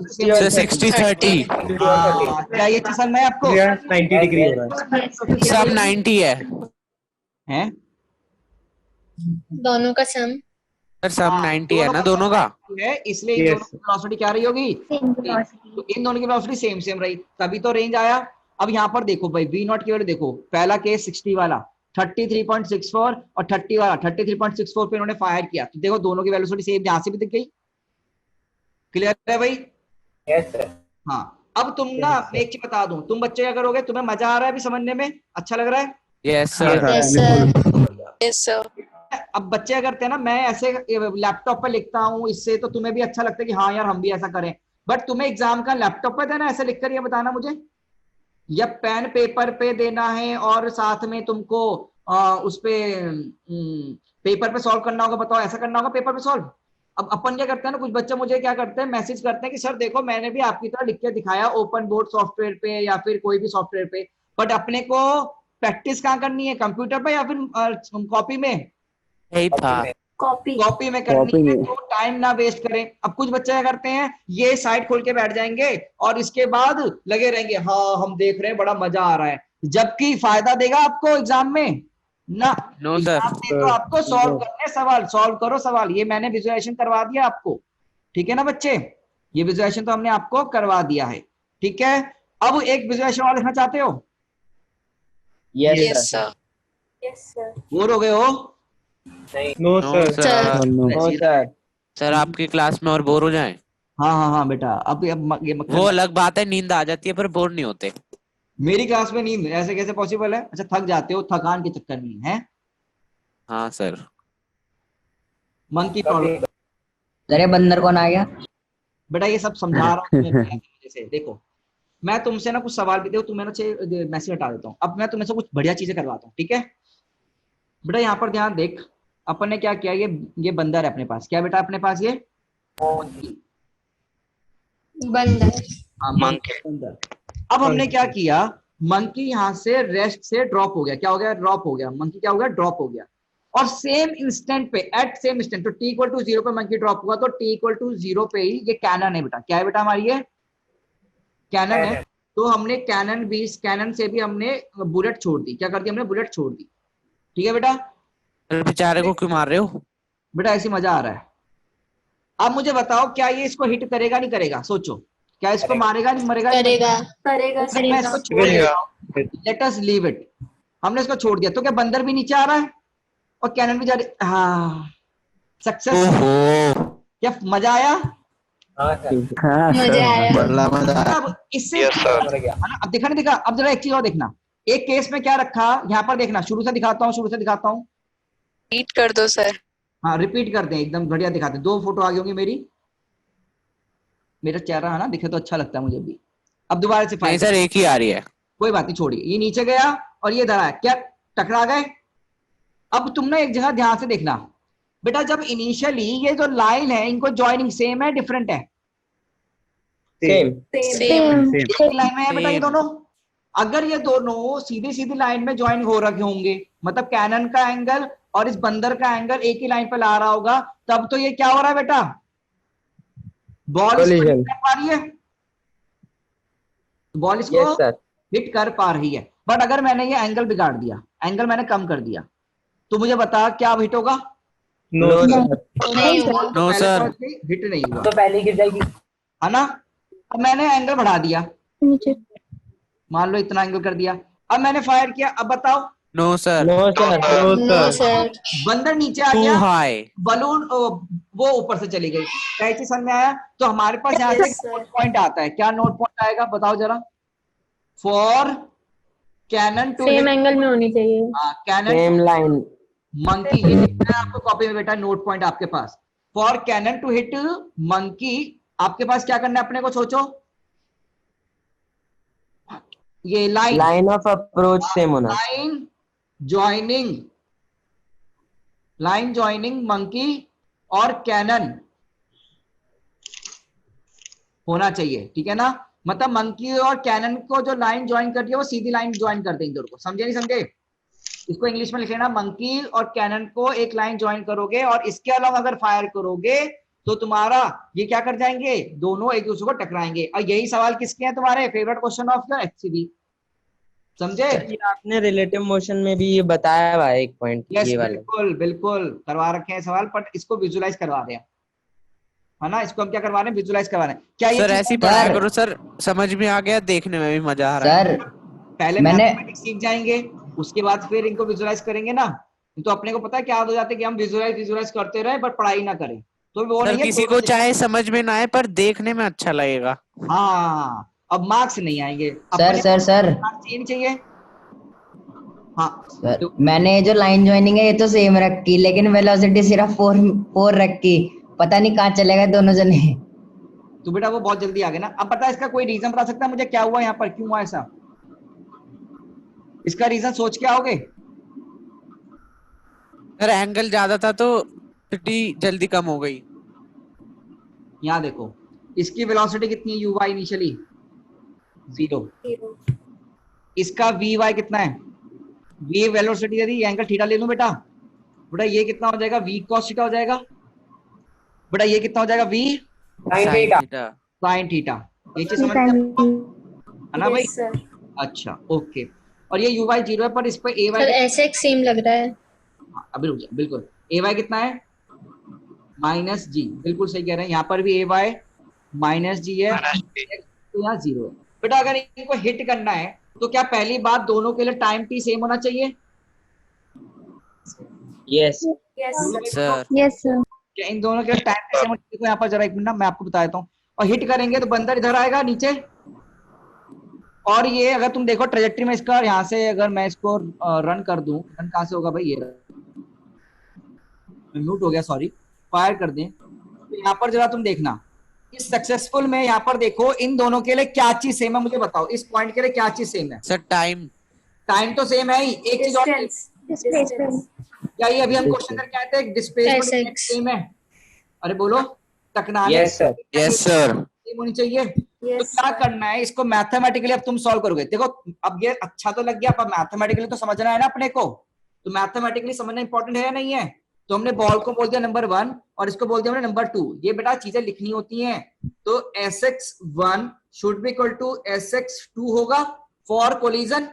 सर 60-30 क्या ये चीज समझ में आपको? 90 डिग्री हो रहा है। सब 90 है हैं? दोनों का सम सर, सब 90 है ना दोनों का? है, इसलिए इन दोनों की वेलोसिटी क्या रही होगी? तो इन दोनों की वेलोसिटी सेम सेम रही, तभी तो रेंज आया। अब यहाँ पर देखो भाई, वी नॉट की वैल्यू देखो, पहला केस 60 वाला 33.64 और 30 वाला 33.64 पे इन्होंने फायर किया, तो देखो दोनों की वेलोसिटी सेम, यहां से भी दिख गई। क्लियर है भाई? Yes sir. हाँ, अब तुम ना, मैं एक चीज बता दूं, तुम बच्चे क्या करोगे, तुम्हें मजा आ रहा है अभी समझने में, अच्छा लग रहा है? Yes sir Yes, sir. Yes, sir. अब बच्चे क्या करते हैं ना, मैं ऐसे लैपटॉप पे लिखता हूँ इससे, तो तुम्हें भी अच्छा लगता है कि हाँ यार हम भी ऐसा करें, बट तुम्हें एग्जाम का लैपटॉप पे देना ऐसे लिखकर, ये बताना मुझे, या पेन पेपर पे देना है और साथ में तुमको उस पे पेपर पे सॉल्व करना होगा? बताओ, ऐसा करना होगा पेपर पे सॉल्व? अब अपन क्या करते हैं ना, कुछ बच्चे मुझे क्या करते हैं, मैसेज करते हैं कि सर देखो मैंने भी आपकी तरह लिख के दिखाया ओपन बोर्ड सॉफ्टवेयर पे या फिर कोई भी सॉफ्टवेयर पे, बट अपने को प्रैक्टिस कहाँ करनी है, कंप्यूटर पे या फिर कॉपी में? यही था। कॉपी में करनी है, तो टाइम ना वेस्ट करें। अब कुछ बच्चे क्या करते हैं, ये साइट खोल के बैठ जाएंगे और इसके बाद लगे रहेंगे हाँ हम देख रहे हैं बड़ा मजा आ रहा है, जबकि फायदा देगा आपको एग्जाम में ना? No sir. एग्जाम में तो आपको सॉल्व करने, सवाल सॉल्व करो सवाल, ये मैंने विजुअलाइजेशन करवा दिया आपको। ठीक है ना बच्चे, ये विजुअलाइजेशन तो हमने आपको करवा दिया है। ठीक है, अब एक विजुअलाइजेशन और देखना चाहते हो? Yes, sir. बोर हो गए हो? No no sir. Sir. No sir. Sir आपकी क्लास में और बोर हो जाएं? हाँ हाँ हाँ बेटा, अब ये वो अलग बात है, नींद आ जाती है पर बोर नहीं होते। मेरी क्लास में नींद ऐसे कैसे पॉसिबल है? अच्छा, थक जाते हो, थकान के चक्कर में है? हाँ सर। Monkey problem. अरे बंदर कौन आ गया? बेटा ये सब समझा रहा हूँ तुम्हें वजह से। देखो मैं तुमसे ना कुछ सवाल भी दे, तुम्हें ना मैसेज हटा देता हूँ, अब मैं तुमसे कुछ बढ़िया चीजें करवाता हूँ। ठीक है बेटा, यहाँ पर ध्यान देख, अपन ने क्या किया, ये बंदर है अपने पास, क्या बेटा अपने पास ये बंदर. हाँ, बंदर। अब हमने क्या किया, मंकी यहाँ से रेस्ट से ड्रॉप हो गया, क्या हो गया, ड्रॉप हो गया, मंकी क्या हो गया, ड्रॉप हो गया, और सेम इंस्टेंट पे, एट सेम इंस्टेंट, तो t इक्वल टू 0 पे मंकी ड्रॉप हुआ, तो t इक्वल टू 0 पे ही ये कैनन है बेटा। क्या है बेटा हमारी ये कैनन है, तो हमने कैनन से भी हमने बुलेट छोड़ दी, क्या कर दी हमने, बुलेट छोड़ दी। ठीक है बेटा, सर बेचारे को क्यों मार रहे हो? बेटा ऐसी मजा आ रहा है। अब मुझे बताओ, क्या ये इसको हिट करेगा नहीं करेगा, सोचो, क्या इसको मारेगा नहीं मरेगा? करेगा. मैं इसको छोड़ देता हूं, लेट अस लीव इट, हमने इसको छोड़ दिया, तो क्या बंदर भी नीचे आ रहा है और कैनन भी जा रही? हाँ, सक्सेस। ओहो, क्या मजा आया? मजा आया. अब इससे अब देखा नहीं दिखा? अब जरा एक चीज और देखना, एक केस में क्या रखा, यहाँ पर देखना, शुरू से दिखाता हूँ। Repeat कर दो सर. हाँ रिपीट करते हैं, एकदम बढ़िया दिखाते हैं। 2 फोटो आ गई होंगी मेरा चेहरा है ना, दिखे तो अच्छा लगता है मुझे भी। अब दोबारा से नहीं सर एक ही आ रही है। कोई बात नहीं, छोड़िए, ये नीचे गया और ये इधर आया, क्या टकरा गए? अब तुम ना एक जगह ध्यान से देखना बेटा, जब इनिशियली ये जो लाइन है, इनको ज्वाइनिंग सेम है डिफरेंट है? Same. एक लाइन में है बेटा ये दोनों। अगर ये दोनों सीधी सीधी लाइन में ज्वाइन हो रखे होंगे, मतलब कैनन का एंगल और इस बंदर का एंगल एक ही लाइन पे ला रहा होगा, तब तो ये क्या हो रहा है बेटा, बॉल इसको हिट कर पा रही है, बॉल इसको हिट कर पा रही है। बट अगर मैंने ये एंगल बिगाड़ दिया, एंगल मैंने कम कर दिया, तो मुझे बता क्या अब हिट होगा? No no sir. हिट नहीं हुआ, तो पहले गिर जाएगी, है ना? अब मैंने एंगल बढ़ा दिया, मान लो इतना एंगल कर दिया, अब मैंने फायर किया, अब बताओ no sir, no sir, no sir. बंदर नीचे आ टू गया, हाई। बलून वो ऊपर से चली गई। क्या चीज समझ में आया? तो हमारे पास यहाँ से नोट पॉइंट आता है। क्या नोट पॉइंट आएगा बताओ जरा? For cannon to same angle में होनी चाहिए। Cannon same line. मंकी, ये लिखना है आपको कॉपी में बेटा, नोट पॉइंट आपके पास। For cannon to hit monkey, आपके पास क्या करना है अपने को सोचो। ये line, line of approach same होना। लाइन ज्वाइनिंग मंकी और कैनन होना चाहिए, ठीक है ना? मतलब मंकी और कैनन को जो लाइन ज्वाइन करती है वो सीधी लाइन ज्वाइन कर देंगे दोनों को। समझे नहीं समझे? इसको इंग्लिश में लिख लेना, मंकी और कैनन को एक लाइन ज्वाइन करोगे और इसके अलावा अगर फायर करोगे तो तुम्हारा ये क्या कर जाएंगे, दोनों एक दूसरे को टकराएंगे। और यही सवाल किसके हैं तुम्हारे? Favourite question of your HCB. समझे? ये आपने रिलेटिव मोशन में भी ये बताया हुआ है एक पॉइंट, यस ये वाला। बिल्कुल बिल्कुल करवा रखे हैं सवाल, बट इसको विजुलाइज करवा रहे हैं, है ना? इसको हम क्या करवा रहे हैं? विजुलाइज करवा रहे हैं। क्या ये सर चीज़- ऐसी पढ़ाया करो सर, समझ में आ गया, देखने में भी मजा आ रहा है। सर पहले मैंने मैथमेटिक्स सीख जाएंगे, उसके बाद फिर इनको विजुलाइज करेंगे ना। तो अपने को पता है क्या हो जाता है कि हम विजुलाइज करते रहे बट पढ़ाई ना करें, तो वो सर नहीं है। किसी को चाहे समझ में ना आए पर देखने में अच्छा लगेगा। हाँ, अब मार्क्स नहीं आएंगे सर सर सर मार्क्स ये नहीं चाहिए। हाँ सर मैंने जो लाइन ज्वाइनिंग है ये तो सेम रखी, लेकिन वेलोसिटी सिर्फ 4 रखी। पता नहीं कहाँ चले गए दोनों जने। तो बेटा वो बहुत जल्दी आ गए ना। अब पता है इसका कोई रीजन बता सकता है मुझे क्या हुआ यहाँ पर, क्यों हुआ ऐसा? इसका रीजन सोच के आओगे? सर एंगल ज्यादा था तो वेलोसिटी जल्दी कम हो गई। यहाँ देखो, इसकी वेलोसिटी कितनी है यू वाई इनिशियली? 0। इसका वी वाई कितना है? वी वेलोसिटी यदि एंगल थीटा ले लूं बेटा, बेटा ये कितना हो जाएगा? वी कॉस थीटा हो जाएगा। बेटा ये कितना हो जाएगा? V sine theta. Sine theta. ये चीज समझ में है ना भाई? अच्छा ओके। और ये यू वाई 0 है, पर इस पर ए सर वाई ऐसे एक सेम लग रहा है। अभी रुक जा, बिल्कुल ए वाई कितना है? माइनस जी, बिल्कुल सही कह रहे हैं। यहाँ पर भी ए वाई माइनस जी है, तो यहाँ 0 है। बेटा अगर इनको हिट करना है तो क्या पहली बात दोनों के लिए टाइम टी सेम होना चाहिए? Yes sir yes sir. क्या इन दोनों के लिए टाइम टी सेम होना चाहिए? यहाँ पर जरा एक मिनट ना, मैं आपको बता देता हूँ। और हिट करेंगे तो बंदर इधर आएगा नीचे, और ये अगर तुम देखो ट्रेजेक्टरी में इसका, यहाँ से अगर मैं इसको रन कर दूं, रन कहाँ से होगा भाई? ये म्यूट हो गया, सॉरी। फायर कर दें तो यहाँ पर जरा तुम देखना, इस सक्सेसफुल में यहाँ पर देखो इन दोनों के लिए क्या चीज सेम है, मुझे बताओ। इस पॉइंट के लिए क्या चीज सेम है? Sir time. टाइम तो सेम है ही, एक चीज और क्या ये अभी हम क्वेश्चन करके आए थे, डिस्प्लेसमेंट सेम है? अरे बोलो, टकराने yes sir. Yes sir. Same होनी चाहिए। तो क्या करना है, इसको मैथमेटिकली अब तुम सॉल्व करोगे। देखो अब ये अच्छा तो लग गया, पर मैथमेटिकली तो समझना है ना अपने को। तो मैथमेटिकली समझना इंपॉर्टेंट है या नहीं है? तो हमने बॉल को बोल दिया नंबर 1 और इसको बोल दिया हमने नंबर 2। ये बेटा चीजें लिखनी होती हैं। तो sx1 should be equal to sx2 होगा फॉर कोलिजन।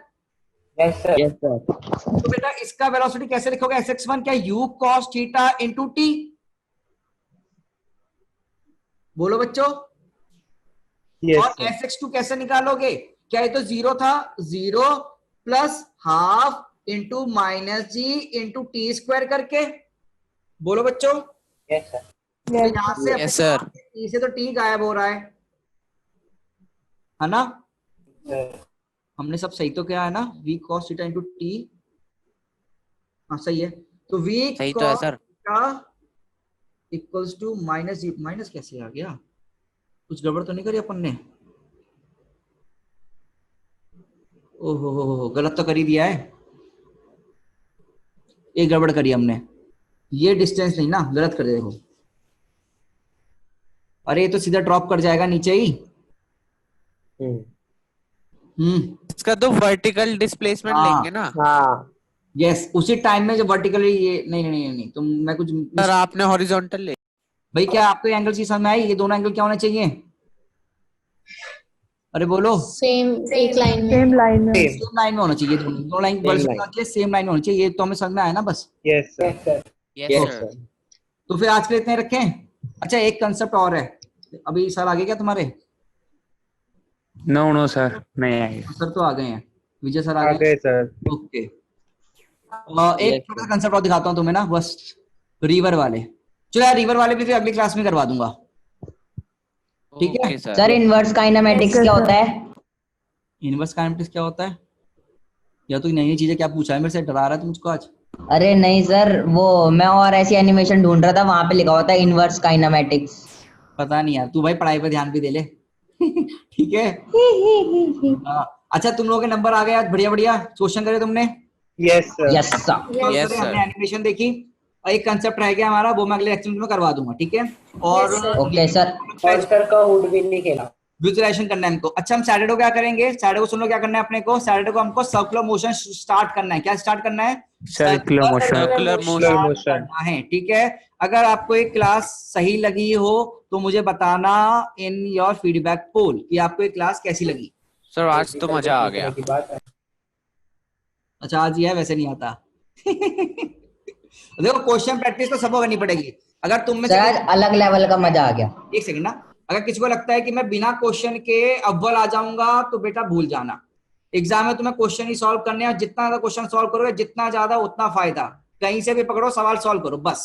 Yes sir. तो बेटा इसका वेलोसिटी कैसे लिखोगे? sx1 क्या u cos theta into t? बोलो बच्चों। और sx2 कैसे निकालोगे? क्या ये तो 0 था, 0 प्लस हाफ इंटू माइनस जी इंटू टी स्क्वायर करके। बोलो बच्चों। Yes sir. तो यहाँ से यस सर। टी से तो टी गायब हो रहा है ना? हमने सब सही तो किया है ना? v cos theta into t, हाँ सही है। तो v सही तो है सर। Equals to minus g. Minus कैसे आ गया? कुछ गड़बड़ तो नहीं करी अपन ने? ओहो गलत तो कर ही दिया है। एक गड़बड़ करी हमने, ये डिस्टेंस नहीं ना, गलत कर दे। देखो अरे ये तो सीधा ड्रॉप कर जाएगा नीचे ही। इसका तो वर्टिकल डिस्प्लेसमेंट हाँ। लेंगे ना। हाँ यस, उसी टाइम में जो वर्टिकली ये नहीं तुम, मैं कुछ सर आपने हॉरिजॉन्टल ले। भाई क्या आपको एंगल की समझ में आई? ये दोनों एंगल क्या होने चाहिए? अरे बोलो। सेम एक लाइन में। सेम लाइन में होना चाहिए। दोनों लाइन सेम लाइन में होनी चाहिए। ये तो हमें समझ में आया ना बस। Yes sir. Yes sir. तो फिर आज के लिए इतने रखें। अच्छा एक कंसेप्ट और है, अभी सर आगे क्या तुम्हारे? नो सर नहीं आएगा। सर तो आ गए हैं, विजय सर आ आ गए। गए सर। ओके एक Yes, छोटा कंसेप्ट और दिखाता हूँ तुम्हें ना, बस रिवर वाले। चलो यार रिवर वाले भी फिर अगली क्लास में करवा दूंगा, ठीक है? Okay sir. Sir inverse kinematics क्या होता है? इनवर्स काइनेमेटिक्स क्या होता है? या तो नई नई चीजें क्या पूछा है मेरे से, डरा रहा है तू मुझको आज। अरे नहीं सर, वो मैं और ऐसी एनिमेशन ढूंढ रहा था, वहां पे लिखा होता है इनवर्स काइनेमेटिक्स। पता नहीं यार, तू भाई पढ़ाई पे ध्यान भी दे ले। ठीक है। हाँ, अच्छा तुम लोगों के नंबर आ गए आज, बढ़िया बढ़िया। क्वेश्चन करे तुमने? Yes sir. Yes sir. Yes, हमने sir. एनिमेशन देखी, और एक कंसेप्ट रह गया हमारा, वो मैं अगले लेक्चर में करवा दूंगा, ठीक है? और Yes, sir. Okay sir. Monster का हुड भी नहीं खेला। विजुअलाइजेशन करना है हमको। अच्छा हम सैटरडे को क्या करेंगे? सैटरडे को सुन लो क्या करना है अपने को। सैटरडे को हमको सर्कुलर मोशन स्टार्ट करना है। क्या स्टार्ट करना है? Circular motion. Circular circular motion. Motion. करना है, ठीक है? अगर आपको एक क्लास सही लगी हो तो मुझे बताना इन योर फीडबैक पोल कि आपको एक क्लास कैसी लगी। सर आज तो मजा आ गया। की बात है। अच्छा आज ये है, वैसे नहीं आता। देखो क्वेश्चन प्रैक्टिस तो सबको करनी पड़ेगी। अगर तुम में सर से आज अलग लेवल का मजा आ गया। एक सेकंड ना, अगर किसी को लगता है कि मैं बिना क्वेश्चन के अव्वल आ जाऊंगा तो बेटा भूल जाना। एग्जाम में तुम्हें क्वेश्चन ही सॉल्व करने हैं, जितना ज्यादा क्वेश्चन सॉल्व करोगे जितना ज्यादा उतना फायदा। कहीं से भी पकड़ो सवाल सॉल्व करो बस।